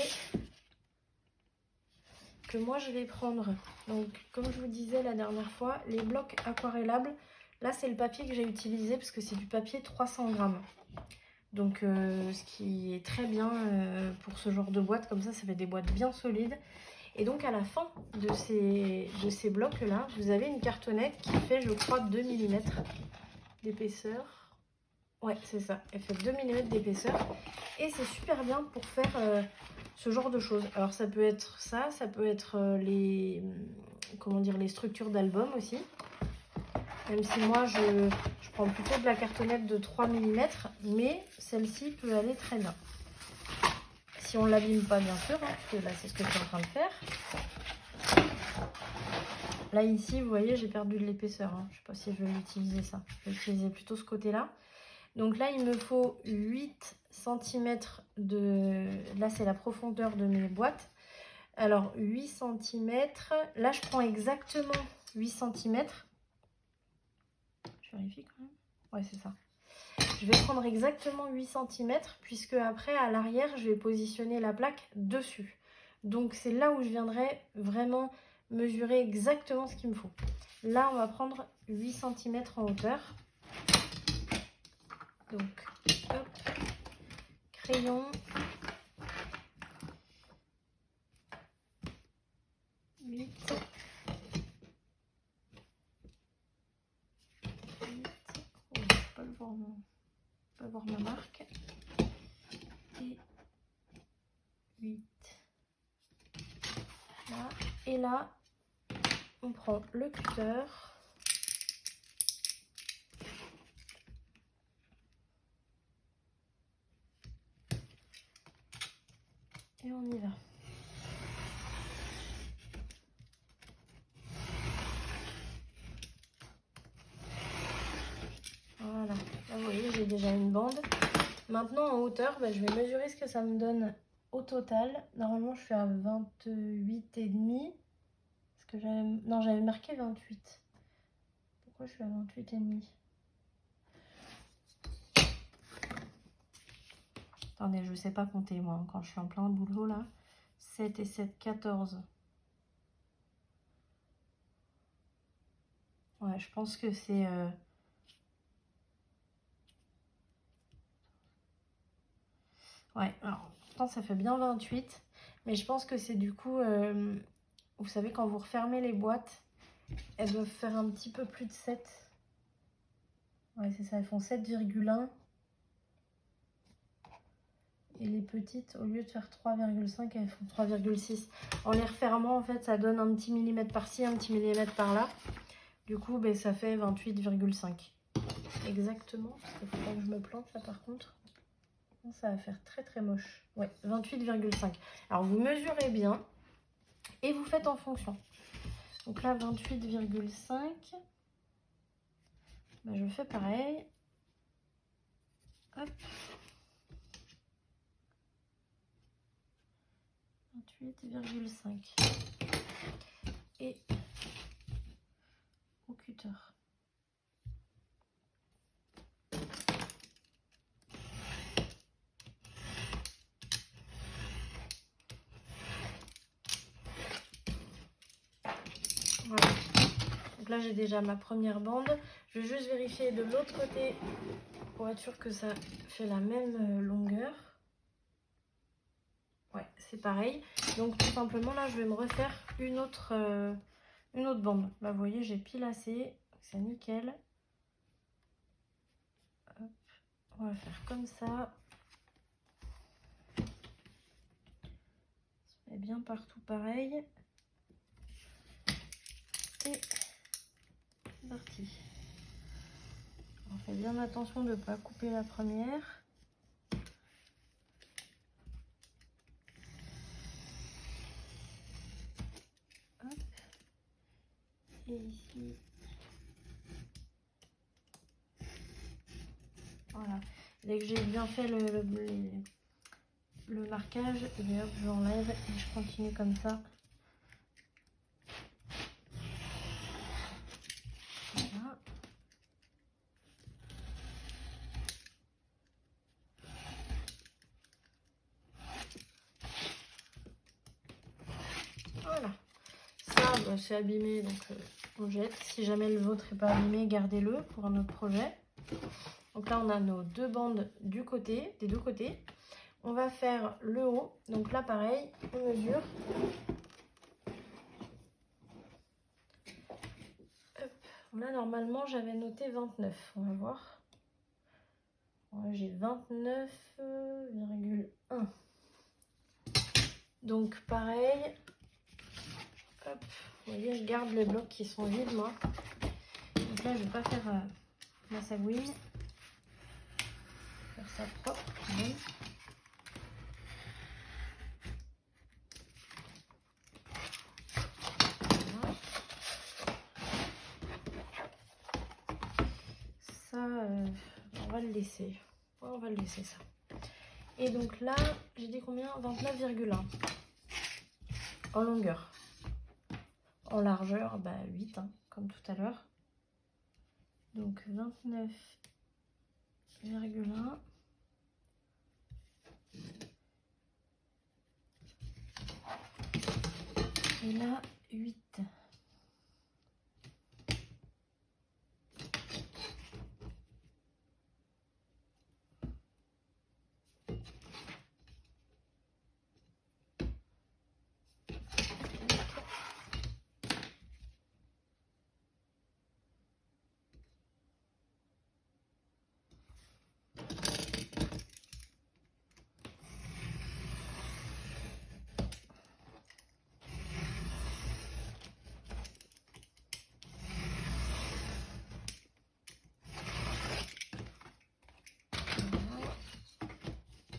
que moi je vais prendre, donc comme je vous disais la dernière fois, les blocs aquarellables. Là c'est le papier que j'ai utilisé parce que c'est du papier 300 grammes. Donc ce qui est très bien pour ce genre de boîte, comme ça fait des boîtes bien solides. Et donc à la fin de ces blocs là, vous avez une cartonnette qui fait je crois 2 mm d'épaisseur. Ouais c'est ça, elle fait 2 mm d'épaisseur. Et c'est super bien pour faire ce genre de choses. Alors ça peut être ça peut être les structures d'album aussi. Même si moi je prends plutôt de la cartonnette de 3 mm, mais celle-ci peut aller très bien. Si on ne l'abîme pas bien sûr, hein, parce que là c'est ce que je suis en train de faire. Là ici vous voyez j'ai perdu de l'épaisseur, hein. Je ne sais pas si je vais l'utiliser ça. Je vais utiliser plutôt ce côté-là. Donc là il me faut 8 cm de... Là c'est la profondeur de mes boîtes. Alors 8 cm, là je prends exactement 8 cm. Je vérifie quand même. Ouais c'est ça. Je vais prendre exactement 8 cm puisque après à l'arrière je vais positionner la plaque dessus. Donc c'est là où je viendrai vraiment mesurer exactement ce qu'il me faut. Là, on va prendre 8 cm en hauteur. Donc, hop, crayon. 8. Oh, je ne peux pas voir ma marque. Et 8. Là. Et là, on prend le cutter. Et on y va. Voilà. Là, vous voyez, j'ai déjà une bande. Maintenant, en hauteur, je vais mesurer ce que ça me donne au total. Normalement, je suis à 28,5. Parce que j'avais marqué 28. Pourquoi je suis à 28,5? Attendez, je sais pas compter, moi, quand je suis en plein boulot, là. 7 et 7, 14. Ouais, je pense que c'est... Ouais, alors, pourtant, ça fait bien 28. Mais je pense que c'est du coup... vous savez, quand vous refermez les boîtes, elles doivent faire un petit peu plus de 7. Ouais, c'est ça, elles font 7,1. Et les petites, au lieu de faire 3,5, elles font 3,6. En les refermant, en fait, ça donne un petit millimètre par-ci, un petit millimètre par-là. Du coup, ça fait 28,5. Exactement, parce qu'il ne faut pas que je me plante là par contre. Ça va faire très très moche. Ouais, 28,5. Alors vous mesurez bien et vous faites en fonction. Donc là, 28,5. Je fais pareil. Hop. 28,5. Et au cutter. Voilà. Donc là, j'ai déjà ma première bande. Je vais juste vérifier de l'autre côté pour être sûr que ça fait la même longueur. Ouais, c'est pareil. Donc tout simplement, là, je vais me refaire une autre bande. Là, vous voyez, j'ai pile assez. C'est nickel. Hop. On va faire comme ça. On met bien partout pareil. Et c'est parti. On fait bien attention de ne pas couper la première. Hop. Et ici. Voilà. Dès que j'ai bien fait le marquage, et hop, j'enlève et je continue comme ça. Voilà. Voilà. Ça, c'est abîmé, donc on jette. Si jamais le vôtre n'est pas abîmé, gardez-le pour un autre projet. Donc là, on a nos deux bandes des deux côtés. On va faire le haut. Donc là, pareil, on mesure. Hop. Là, normalement, j'avais noté 29. On va voir. Ouais, j'ai 29,1. Donc pareil. Hop. Vous voyez, je garde les blocs qui sont vides, moi. Donc là, je vais pas faire ma sagouine. Faire ça propre. Bon. Ça, on va le laisser. Ouais, on va le laisser ça. Et donc là, j'ai dit combien? 29,1 en longueur. En largeur, 8, hein, comme tout à l'heure. Donc 29,1. Et là, 8.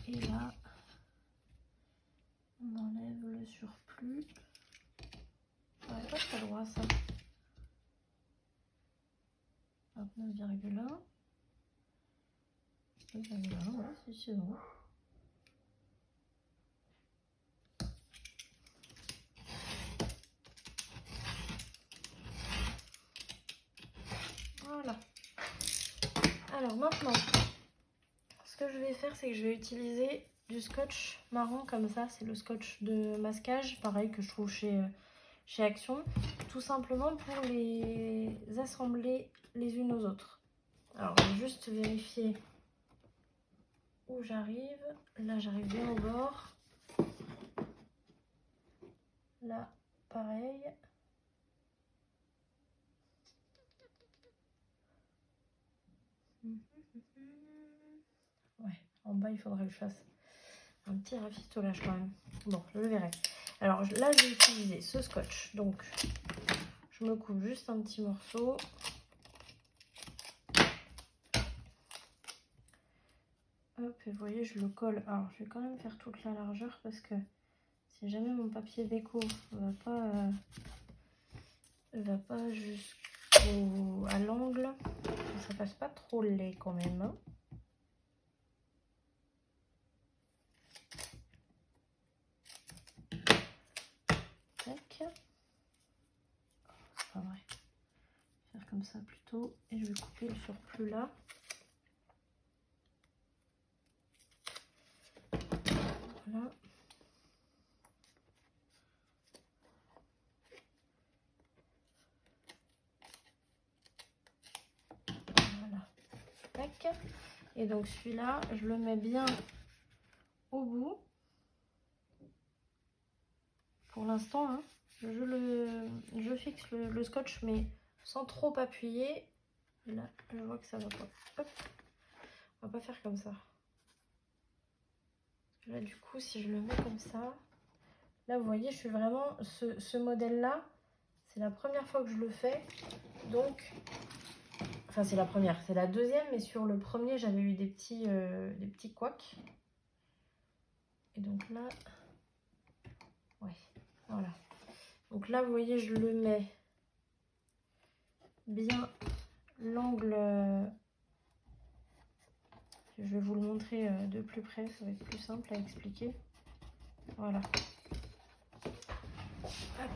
Et là, on enlève le surplus. Ouais, pas très droit ça. 29,1. 29,1, ouais, si c'est bon. Voilà. Alors maintenant, ce que je vais faire, c'est que je vais utiliser du scotch marron comme ça. C'est le scotch de masquage, pareil que je trouve chez Action. Tout simplement pour les assembler les unes aux autres. Alors, je vais juste vérifier où j'arrive. Là, j'arrive bien au bord. Là, pareil. Ouais, en bas, il faudrait que je fasse un petit rafistolage quand même. Bon, je le verrai. Alors là, je vais utiliser ce scotch. Donc, je me coupe juste un petit morceau. Hop, et vous voyez, je le colle. Alors, je vais quand même faire toute la largeur parce que si jamais mon papier déco va pas jusqu'à l'angle, ça passe pas trop laid quand même. Hein. Tac. Enfin, vrai. Faire comme ça plutôt. Et je vais couper le surplus là. Voilà. Voilà. Tac. Et donc celui-là, je le mets bien au bout. Pour l'instant, hein, je fixe le scotch, mais sans trop appuyer. Là, je vois que ça va pas. Hop. On va pas faire comme ça. Là, du coup, si je le mets comme ça, là, vous voyez, je suis vraiment... Ce modèle-là, c'est la première fois que je le fais. Donc, enfin, c'est la première. C'est la deuxième, mais sur le premier, j'avais eu des petits couacs. Et donc là... Ouais, voilà. Donc là, vous voyez, je le mets bien l'angle... Je vais vous le montrer de plus près, ça va être plus simple à expliquer. Voilà. Hop.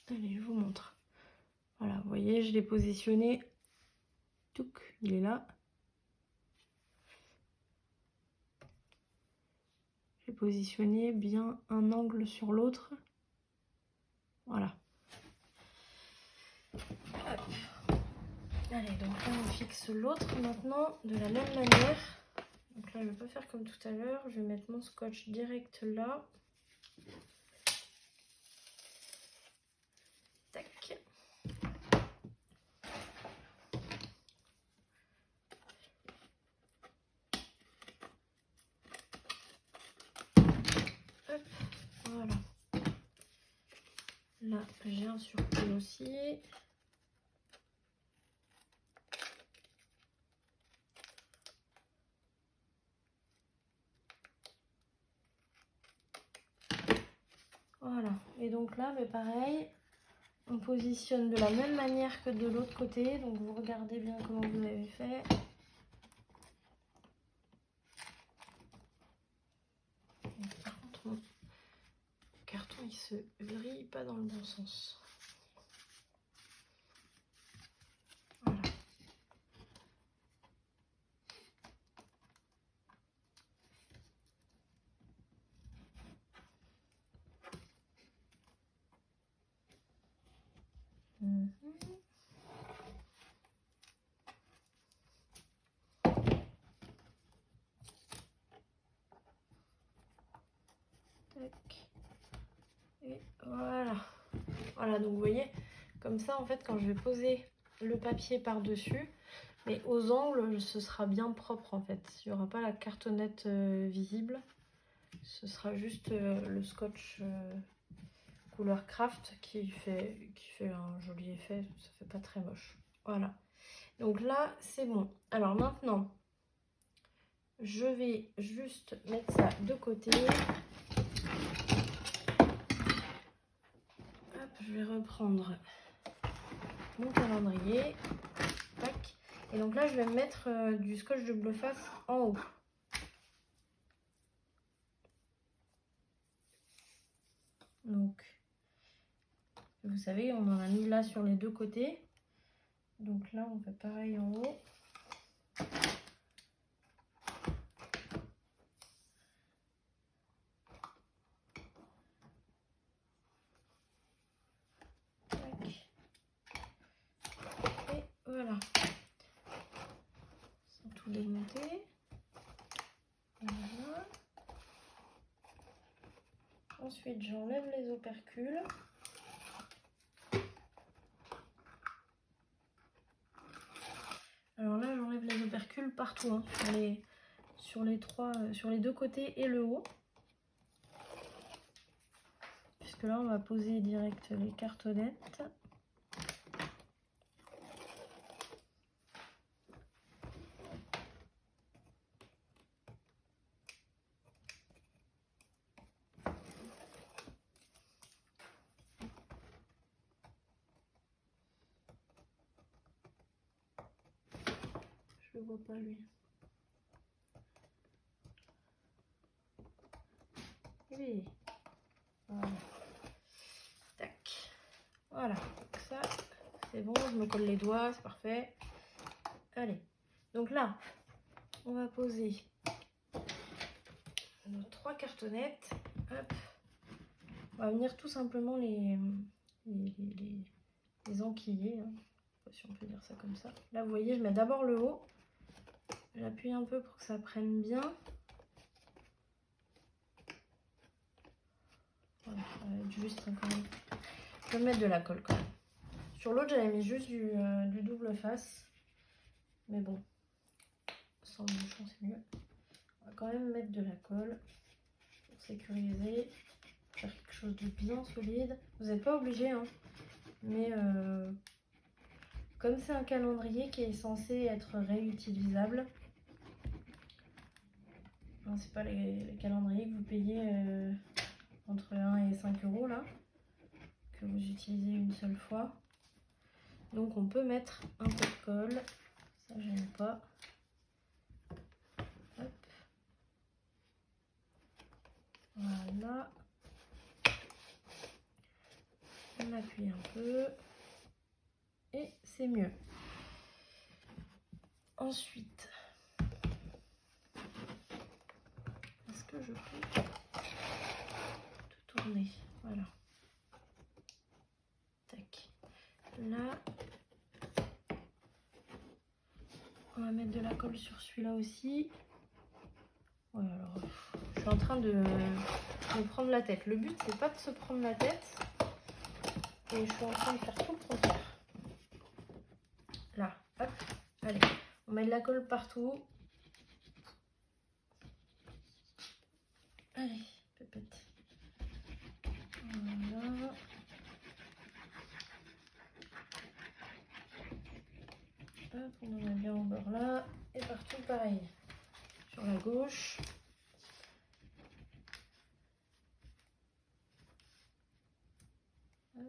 Allez, je vous montre. Voilà, vous voyez, je l'ai positionné. Touc, il est là. J'ai positionné bien un angle sur l'autre. Voilà. Hop. Allez, donc là, on fixe l'autre maintenant de la même manière. Donc là, je ne vais pas faire comme tout à l'heure. Je vais mettre mon scotch direct là. Tac. Hop, voilà. Là, j'ai un surplus aussi. Voilà. Et donc là, mais pareil, on positionne de la même manière que de l'autre côté. Donc vous regardez bien comment vous avez fait. Par contre, mon carton, il se vrille pas dans le bon sens. Voilà. Tac. Et voilà. Voilà, donc vous voyez, comme ça, en fait, quand je vais poser le papier par-dessus, mais aux angles, ce sera bien propre, en fait. Il n'y aura pas la cartonnette visible. Ce sera juste le scotch couleur craft qui fait un joli effet. Ça fait pas très moche. Voilà. Donc là, c'est bon. Alors maintenant, je vais juste mettre ça de côté. Hop, je vais reprendre mon calendrier. Tac. Et donc là, je vais mettre du scotch de Bleu-Face en haut. Donc, vous savez, on en a mis là sur les deux côtés. Donc là, on fait pareil en haut. Tac. Et voilà. Sans tout démonter. Voilà. Ensuite, j'enlève les opercules. Alors là, j'enlève les opercules partout, hein, sur les deux côtés et le haut. Puisque là, on va poser direct les cartonnettes. Je le vois pas lui. Oui. Voilà. Tac. Voilà. Donc ça, c'est bon. Je me colle les doigts, c'est parfait. Allez. Donc là, on va poser nos 3 cartonnettes. Hop. On va venir tout simplement les enquiller. Hein. Je sais pas si on peut dire ça comme ça. Là, vous voyez, je mets d'abord le haut. J'appuie un peu pour que ça prenne bien. Voilà, ça va être juste hein, quand même. Je vais mettre de la colle quand même. Sur l'autre, j'avais mis juste du double face. Mais bon, sans le bouchon, c'est mieux. On va quand même mettre de la colle pour sécuriser. Faire quelque chose de bien solide. Vous n'êtes pas obligé, hein. Mais comme c'est un calendrier qui est censé être réutilisable, hein, c'est pas les calendriers que vous payez entre 1 et 5 euros là, que vous utilisez une seule fois. Donc on peut mettre un peu de colle, ça j'aime pas. Hop. Voilà. On appuie un peu et c'est mieux. Ensuite, est-ce que je peux tout tourner? Voilà. Tac. Là, on va mettre de la colle sur celui-là aussi. Ouais, alors, je suis en train de me prendre la tête. Le but, c'est pas de se prendre la tête. Et je suis en train de faire tout le contraire. Là, hop, allez. On met de la colle partout. Allez, pépette. Voilà. Hop, on en a bien au bord là. Et partout, pareil. Sur la gauche. Hop.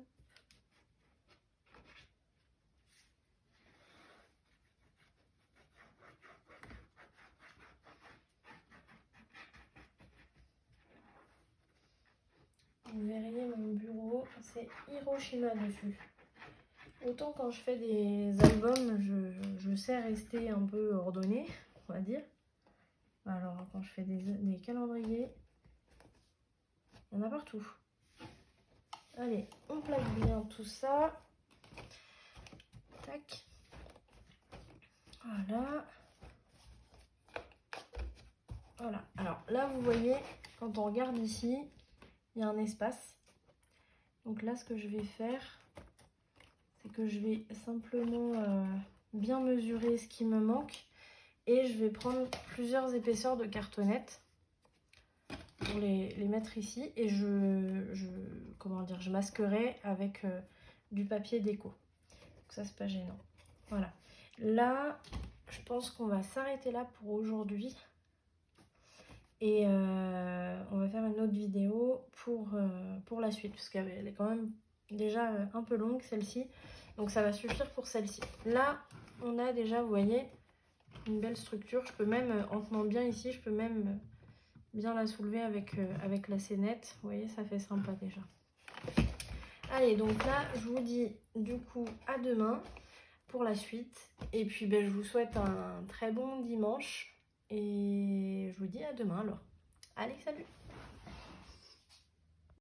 Vous verriez mon bureau, c'est Hiroshima dessus. Autant quand je fais des albums, je sais rester un peu ordonnée, on va dire. Alors quand je fais des calendriers, il y en a partout. Allez, on plaque bien tout ça. Tac. Voilà. Voilà. Alors là, vous voyez, quand on regarde ici, il y a un espace. Donc là, ce que je vais faire, c'est que je vais simplement bien mesurer ce qui me manque. Et je vais prendre plusieurs épaisseurs de cartonnette pour les mettre ici. Et je masquerai avec du papier déco. Donc ça, c'est pas gênant. Voilà. Là, je pense qu'on va s'arrêter là pour aujourd'hui. Et on va faire une autre vidéo pour la suite. Parce qu'elle est quand même déjà un peu longue, celle-ci. Donc ça va suffire pour celle-ci. Là, on a déjà, vous voyez, une belle structure. Je peux même, en tenant bien ici, je peux même bien la soulever avec la scénette. Vous voyez, ça fait sympa déjà. Allez, donc là, je vous dis du coup à demain pour la suite. Et puis, je vous souhaite un très bon dimanche. Et je vous dis à demain alors. Allez, salut!